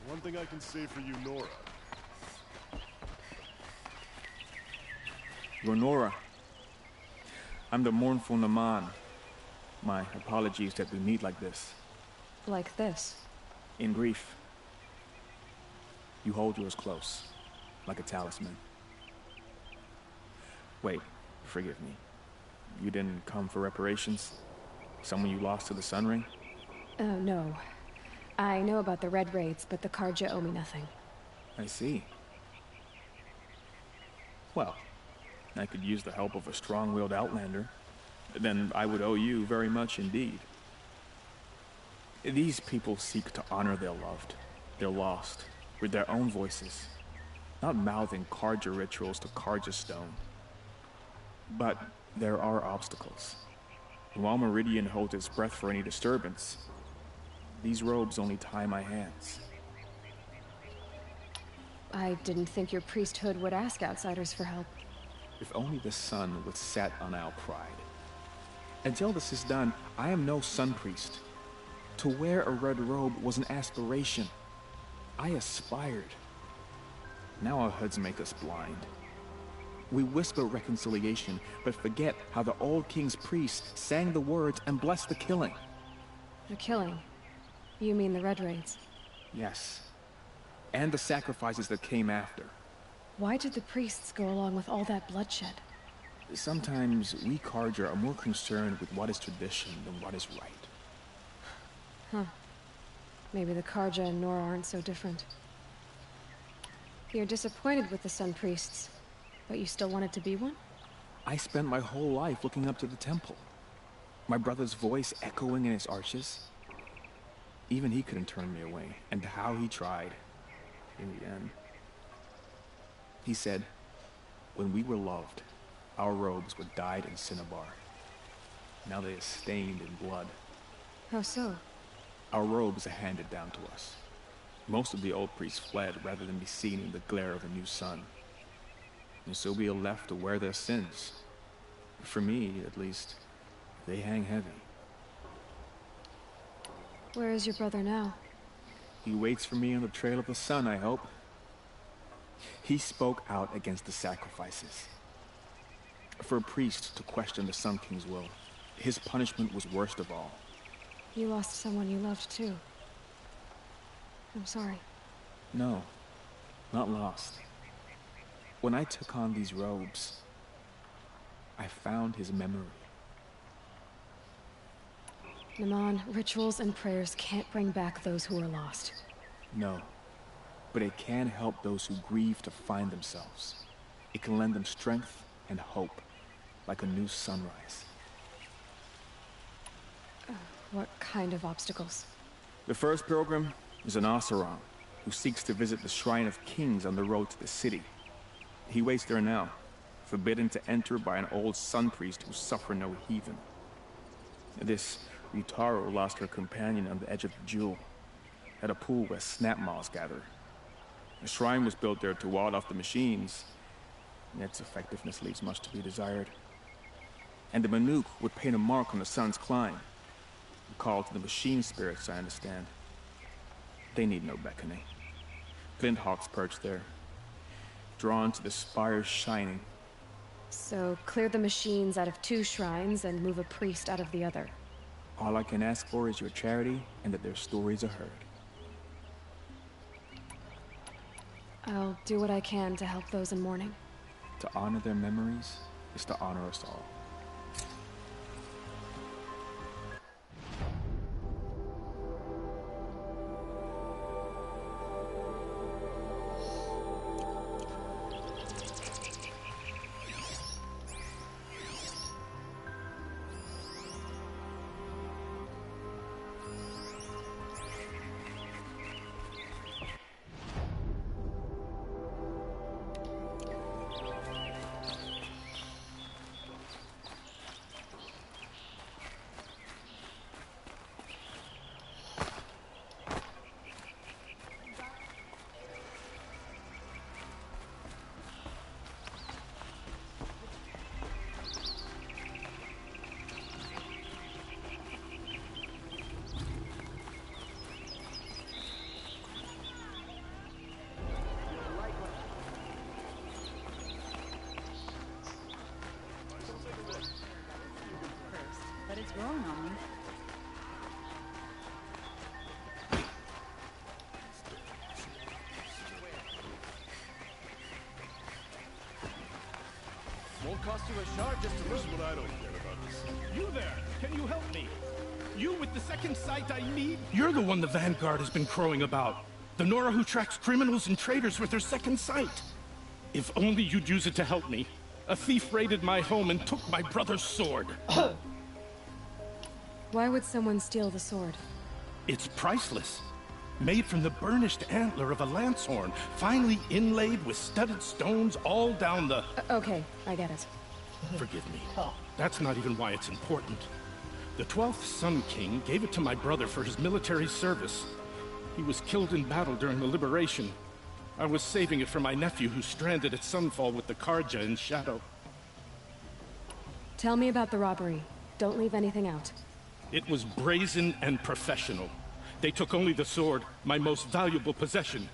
One thing I can say for you, Nora. You're Nora. I'm the mournful Naman. My apologies that we meet like this. Like this? In grief. You hold yours close, like a talisman. Wait, forgive me. You didn't come for reparations? Someone you lost to the Sun Ring? No. I know about the Red Raids, but the Karja owe me nothing. I see. Well, I could use the help of a strong-willed outlander. Then I would owe you very much indeed. These people seek to honor their loved, their lost, with their own voices, not mouthing Karja rituals to Karja stone. But there are obstacles. And while Meridian holds its breath for any disturbance, these robes only tie my hands. I didn't think your priesthood would ask outsiders for help. If only the sun would set on our pride. Until this is done, I am no sun priest. To wear a red robe was an aspiration. I aspired. Now our hoods make us blind. We whisper reconciliation, but forget how the old king's priest sang the words and blessed the killing. The killing? You mean the Red Raids? Yes. And the sacrifices that came after. Why did the priests go along with all that bloodshed? Sometimes we Karja are more concerned with what is tradition than what is right. Huh. Maybe the Karja and Nora aren't so different. You're disappointed with the Sun Priests, but you still wanted to be one? I spent my whole life looking up to the temple. My brother's voice echoing in its arches. Even he couldn't turn me away, and how he tried. In the end. He said, when we were loved, our robes were dyed in cinnabar. Now they are stained in blood. How so? Our robes are handed down to us. Most of the old priests fled rather than be seen in the glare of a new sun. And so we are left to wear their sins. For me, at least, they hang heavy. Where is your brother now? He waits for me on the trail of the sun, I hope. He spoke out against the sacrifices. For a priest to question the Sun King's will, his punishment was worst of all. You lost someone you loved too. I'm sorry. No, not lost. When I took on these robes, I found his memory. Naman, rituals and prayers can't bring back those who are lost. No, but it can help those who grieve to find themselves. It can lend them strength and hope, like a new sunrise. What kind of obstacles? The first pilgrim is an Oseram, who seeks to visit the Shrine of Kings on the road to the city. He waits there now, forbidden to enter by an old sun priest who suffer no heathen. This Utaro lost her companion on the edge of the jewel, at a pool where snap moths gather. A shrine was built there to ward off the machines, and its effectiveness leaves much to be desired. And the Manuk would paint a mark on the sun's climb, a call to the machine spirits, I understand. They need no beckoning. Flint hawks perch there, drawn to the spires shining. So clear the machines out of 2 shrines and move a priest out of the other. All I can ask for is your charity and that their stories are heard. I'll do what I can to help those in mourning. To honor their memories is to honor us all. But it's growing on me. Won't cost you a shard just to listen. What I don't get about You there! Can you help me? You with the second sight I need? You're the one the Vanguard has been crowing about. The Nora who tracks criminals and traitors with her second sight. If only you'd use it to help me. A thief raided my home and took my brother's sword. Why would someone steal the sword? It's priceless. Made from the burnished antler of a lancehorn, finely inlaid with studded stones all down the... Okay, I get it. Forgive me. That's not even why it's important. The 12th Sun King gave it to my brother for his military service. He was killed in battle during the liberation. I was saving it for my nephew who's stranded at Sunfall with the Karja in Shadow. Tell me about the robbery. Don't leave anything out. It was brazen and professional. They took only the sword, my most valuable possession.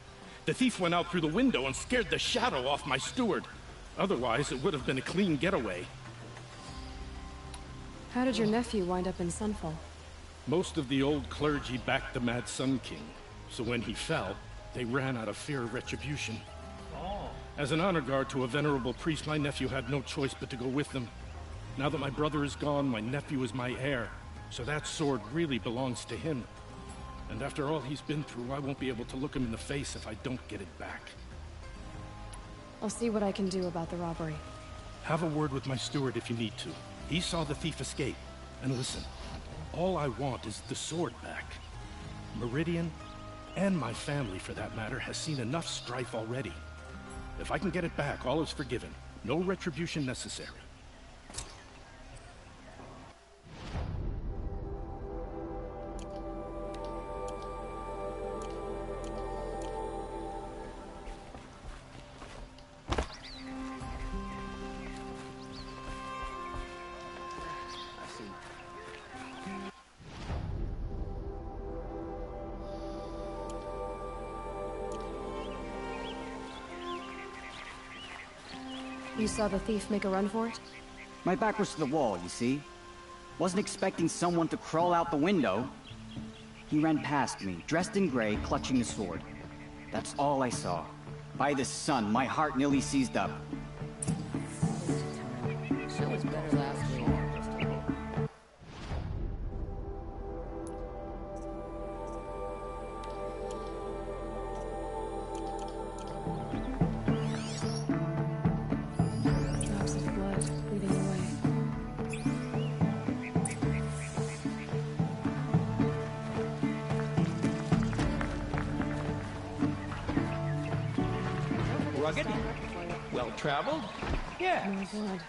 The thief went out through the window and scared the shadow off my steward. Otherwise, it would have been a clean getaway. How did your nephew wind up in Sunfall? Most of the old clergy backed the Mad Sun King, so when he fell, they ran out of fear of retribution. As an honor guard to a venerable priest, my nephew had no choice but to go with them. Now that my brother is gone, my nephew is my heir, so that sword really belongs to him. And after all he's been through, I won't be able to look him in the face if I don't get it back. I'll see what I can do about the robbery. Have a word with my steward if you need to. He saw the thief escape. And listen, all I want is the sword back. Meridian, and my family for that matter, has seen enough strife already. If I can get it back, all is forgiven. No retribution necessary. You saw the thief make a run for it? My back was to the wall, you see? Wasn't expecting someone to crawl out the window. He ran past me, dressed in gray, clutching the sword. That's all I saw. By the sun, my heart nearly seized up. Show was better last week. Drops of blood leading the way. Rugged? Well-traveled? Yes. No blood.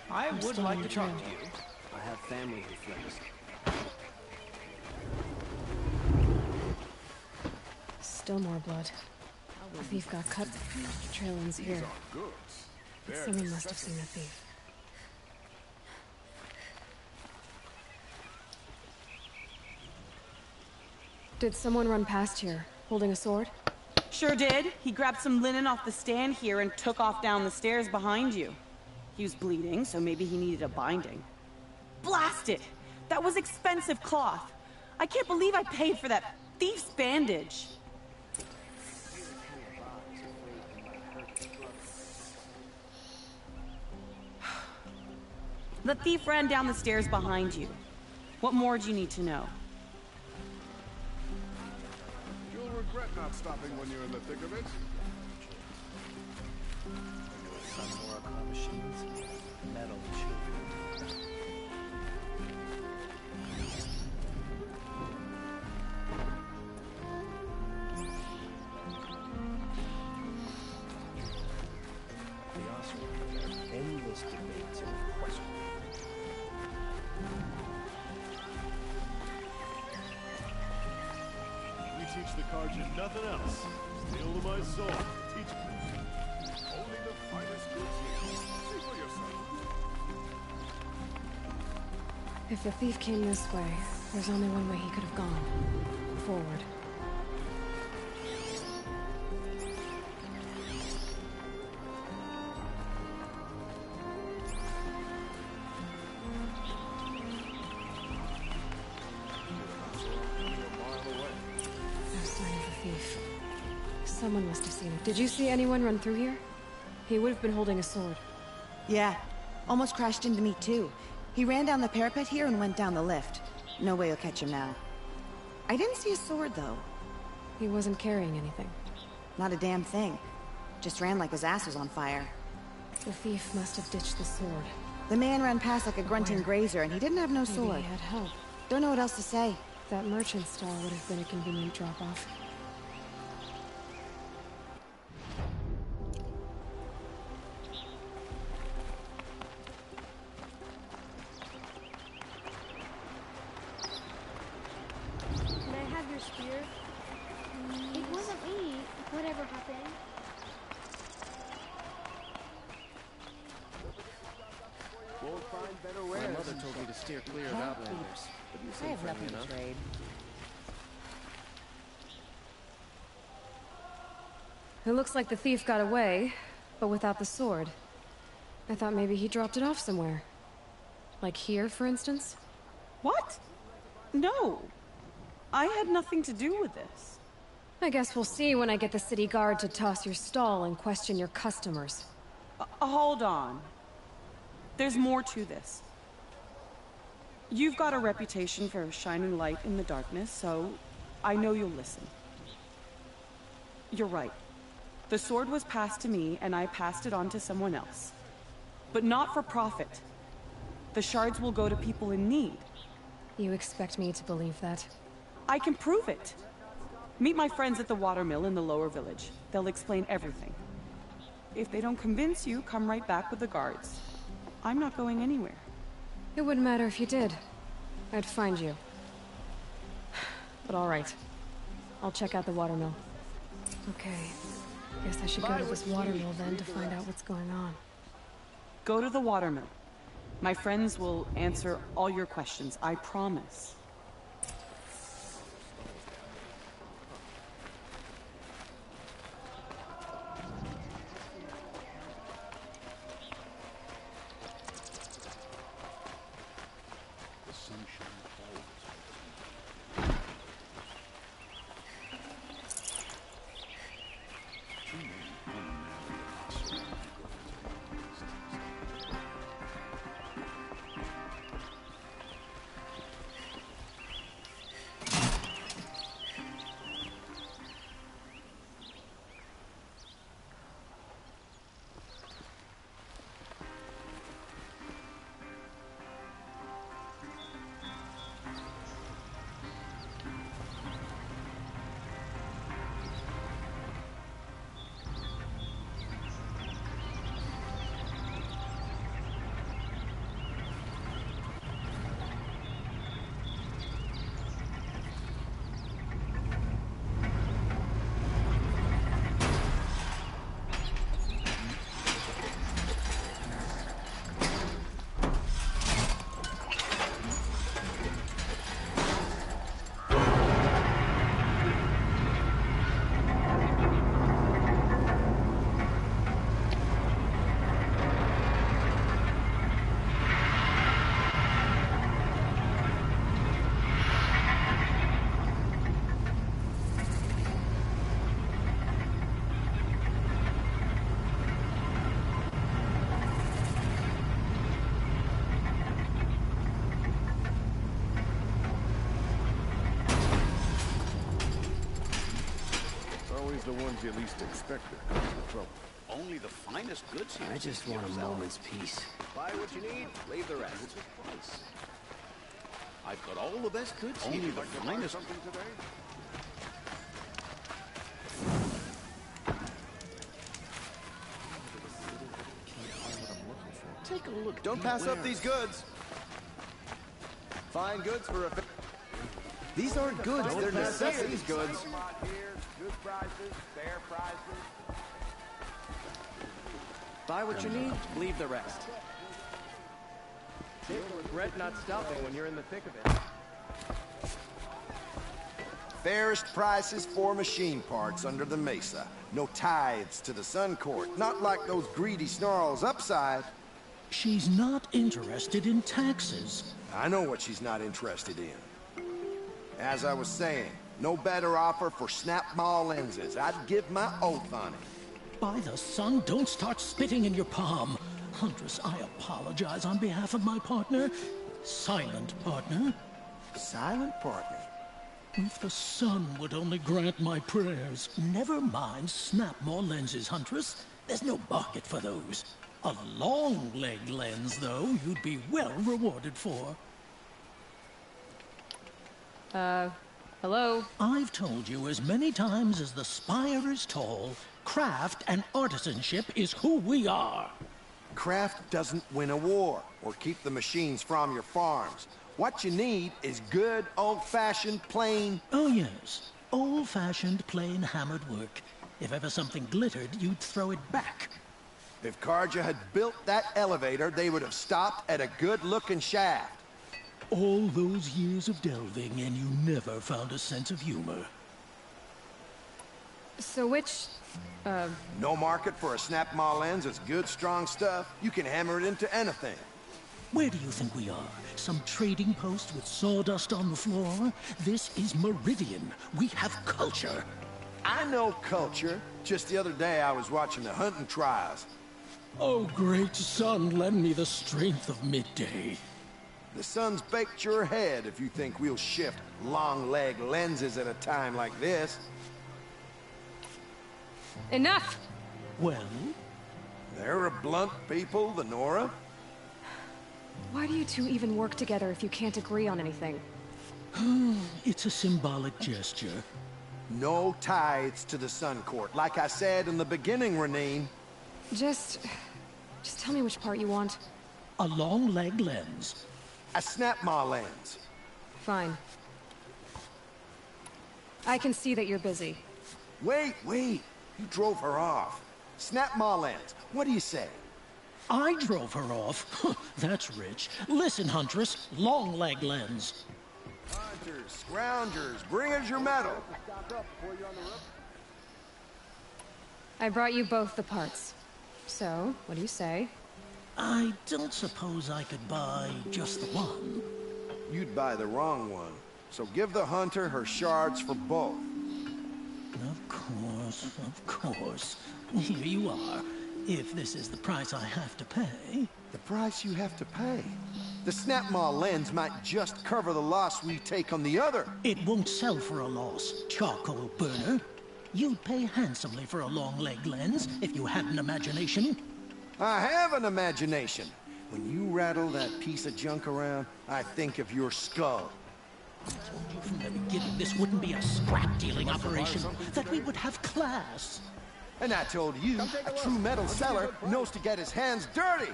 I I'm would still like on to the talk trail. to you. I have family who fled us. Still more blood. The thief got cut. The trail ends here. Someone must have seen the thief. Did someone run past here, holding a sword? Sure did. He grabbed some linen off the stand here and took off down the stairs behind you. He was bleeding, so maybe he needed a binding. Blast it! That was expensive cloth. I can't believe I paid for that thief's bandage. The thief ran down the stairs behind you. What more do you need to know? You'll regret not stopping when you're in the thick of it. Some more claw machines, metal children. The Oscar, endless debates and questions. We teach the Karja nothing else. Steal to my soul. Teach only the finest goods here. See for yourself. If the thief came this way, there's only one way he could have gone. Forward. No sign of the thief. Someone must have seen him. Did you see anyone run through here? He would have been holding a sword. Yeah, almost crashed into me too. He ran down the parapet here and went down the lift. No way you'll catch him now. I didn't see a sword, though. He wasn't carrying anything. Not a damn thing. Just ran like his ass was on fire. The thief must have ditched the sword. The man ran past like a grunting grazer, and he didn't have no sword. Maybe he had help. Don't know what else to say. That merchant stall would have been a convenient drop-off. Can I have your spear? It wasn't me. Whatever happened. Won't find better wares. My mother told me to steer clear of outlanders. But you I seem have friendly nothing enough. to trade. It looks like the thief got away, but without the sword. I thought maybe he dropped it off somewhere. Like here, for instance? What? No. I had nothing to do with this. I guess we'll see when I get the city guard to toss your stall and question your customers. Hold on. There's more to this. You've got a reputation for shining light in the darkness, so I know you'll listen. You're right. The sword was passed to me, and I passed it on to someone else. But not for profit. The shards will go to people in need. You expect me to believe that? I can prove it. Meet my friends at the watermill in the lower village. They'll explain everything. If they don't convince you, come right back with the guards. I'm not going anywhere. It wouldn't matter if you did. I'd find you. But all right. I'll check out the watermill. Okay. Guess I should go to this watermill then to find out what's going on. Go to the watermill. My friends will answer all your questions, I promise. The ones you least expect are causing trouble. Only the finest goods here. I just want a moment's peace. Buy what you need, leave the rest. I've got all the best goods here. Only the finest. Something today? Take a look. Don't pass up these goods. Fine goods for a. These aren't goods. They're necessities goods. Good prices, fair prices. Buy what you need, leave the rest. You'll regret not stopping when you're in the thick of it. Fairest prices for machine parts under the mesa. No tithes to the Sun Court. Not like those greedy snarls upside. She's not interested in taxes. I know what she's not interested in. As I was saying, no better offer for snap-maw lenses. I'd give my oath on it. By the sun, don't start spitting in your palm. Huntress, I apologize on behalf of my partner. Silent partner. Silent partner? If the sun would only grant my prayers. Never mind snap more lenses, Huntress. There's no market for those. A long leg lens, though, you'd be well rewarded for. Hello? I've told you as many times as the spire is tall, craft and artisanship is who we are. Craft doesn't win a war or keep the machines from your farms. What you need is good, old-fashioned, plain... Oh, yes. Old-fashioned, plain hammered work. If ever something glittered, you'd throw it back. If Karja had built that elevator, they would have stopped at a good-looking shaft. All those years of delving, and you never found a sense of humor. So which, No market for a snap-maw lens is good, strong stuff. You can hammer it into anything. Where do you think we are? Some trading post with sawdust on the floor? This is Meridian. We have culture. I know culture. Just the other day I was watching the hunting trials. Oh, great sun, lend me the strength of midday. The sun's baked your head if you think we'll shift long-leg lenses at a time like this. Enough! Well? They're a blunt people, the Nora. Why do you two even work together if you can't agree on anything? It's a symbolic gesture. No tithes to the Sun Court. Like I said in the beginning, Renine. Just tell me which part you want. A long leg lens. A snap-maw lens. Fine. I can see that you're busy. Wait. You drove her off. Snap-maw lens. What do you say? I drove her off? That's rich. Listen, Huntress. Long leg lens. Hunters, scroungers, bring us your metal. I brought you both the parts. So, what do you say? I don't suppose I could buy just the one. You'd buy the wrong one. So give the hunter her shards for both. Of course. Here you are. If this is the price I have to pay... The price you have to pay? The snap-maw lens might just cover the loss we take on the other. It won't sell for a loss, charcoal burner. You'd pay handsomely for a long leg lens if you had an imagination. I have an imagination. When you rattle that piece of junk around, I think of your skull. I told you from the beginning this wouldn't be a scrap-dealing operation, that we would have class. And I told you, a true metal seller knows to get his hands dirty.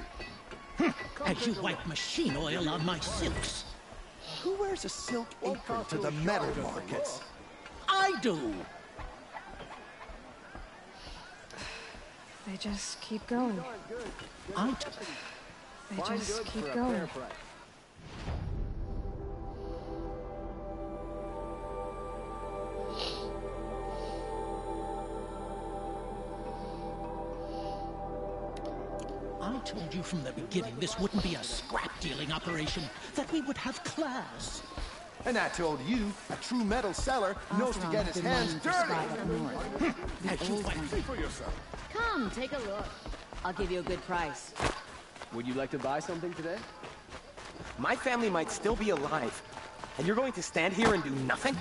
As you wipe machine oil on my silks. Who wears a silk apron to the metal markets? I do! They just keep going. They just keep going. I told you from the beginning this wouldn't be a scrap-dealing operation, that we would have class. And I told you, a true metal seller knows to get his hands dirty. See for yourself. Come, take a look. I'll give you a good price. Would you like to buy something today? My family might still be alive, and you're going to stand here and do nothing?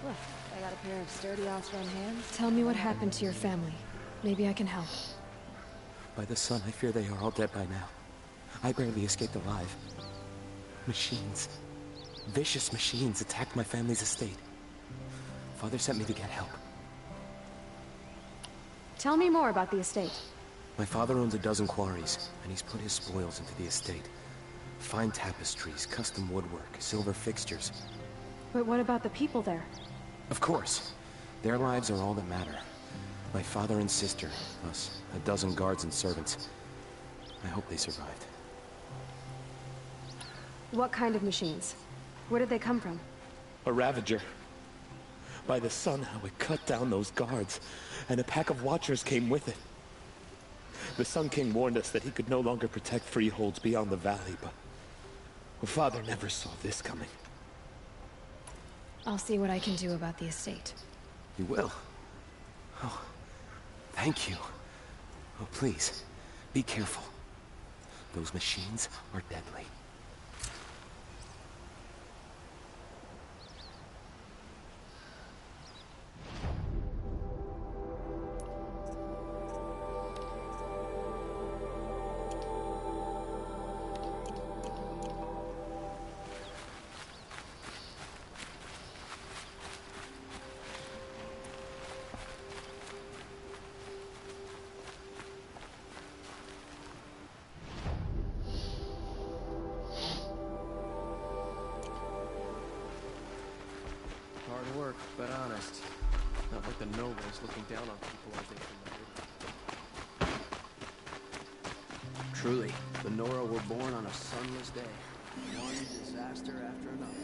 Look, I got a pair of sturdy off-run hands. Tell me what happened to your family. Maybe I can help. By the sun, I fear they are all dead by now. I barely escaped alive. Machines. Vicious machines attacked my family's estate. Father sent me to get help. Tell me more about the estate. My father owns a dozen quarries, and he's put his spoils into the estate. Fine tapestries, custom woodwork, silver fixtures. But what about the people there? Of course. Their lives are all that matter. My father and sister, us, a dozen guards and servants. I hope they survived. What kind of machines? Where did they come from? A Ravager. By the sun, how it cut down those guards, and a pack of watchers came with it. The Sun King warned us that he could no longer protect freeholds beyond the valley, but Father never saw this coming. I'll see what I can do about the estate. You will? Oh, thank you. Oh, please, be careful. Those machines are deadly. Hard work, but honest. Not like the nobles looking down on people as they promoted. Truly, the Nora were born on a sunless day. One disaster after another.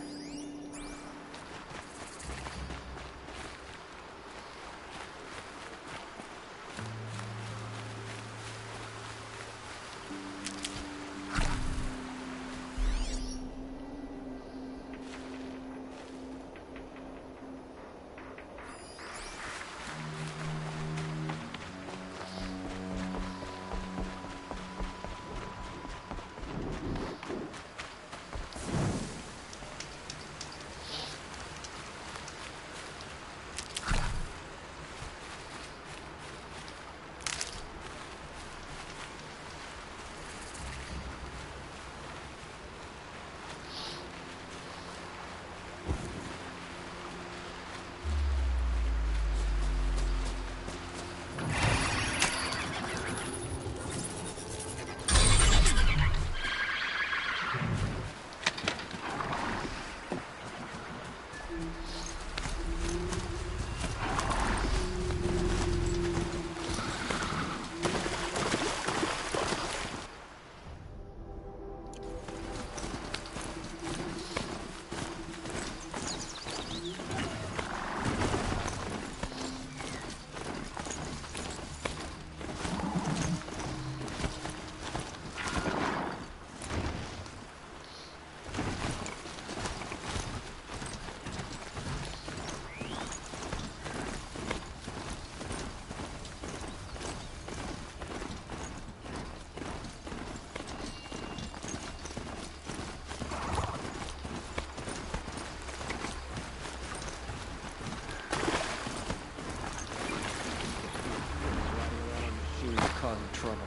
Trouble.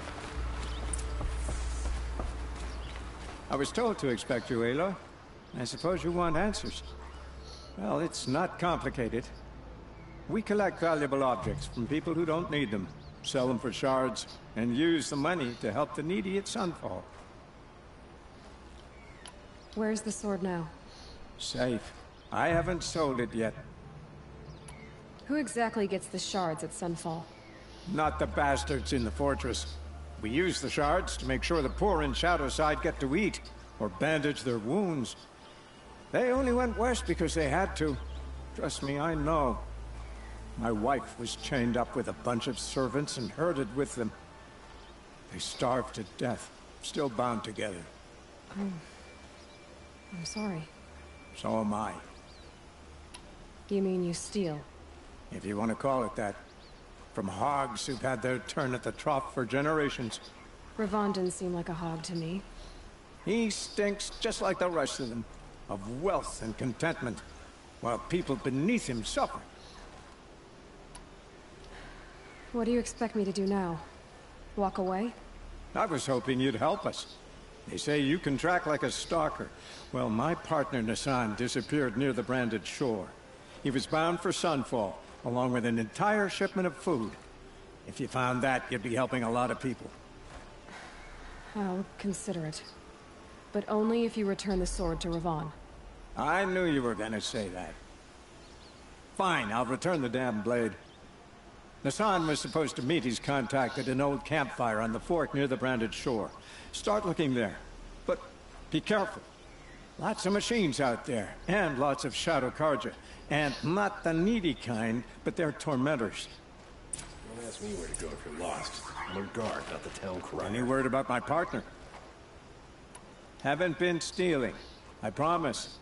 I was told to expect you, Aloy. I suppose you want answers. Well, it's not complicated. We collect valuable objects from people who don't need them, sell them for shards, and use the money to help the needy at Sunfall. Where's the sword now? Safe. I haven't sold it yet. Who exactly gets the shards at Sunfall? Not the bastards in the fortress. We use the shards to make sure the poor in Shadowside get to eat, or bandage their wounds. They only went west because they had to. Trust me, I know. My wife was chained up with a bunch of servants and herded with them. They starved to death, still bound together. I'm sorry. So am I. You mean you steal? If you want to call it that. From hogs who've had their turn at the trough for generations. Ravon didn't seem like a hog to me. He stinks just like the rest of them, of wealth and contentment, while people beneath him suffer. What do you expect me to do now? Walk away? I was hoping you'd help us. They say you can track like a stalker. Well, my partner Nassan disappeared near the branded shore. He was bound for Sunfall, along with an entire shipment of food. If you found that, you'd be helping a lot of people. I'll consider it. But only if you return the sword to Ravon. I knew you were gonna say that. Fine, I'll return the damn blade. Nassan was supposed to meet his contact at an old campfire on the fork near the branded shore. Start looking there. But be careful. Lots of machines out there, and lots of Shadow Karja. And not the needy kind, but they're tormentors. Don't ask me where to go if you're lost. I'm a guard, not the town crier. Any word about my partner? Haven't been stealing. I promise.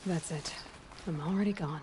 That's it. I'm already gone.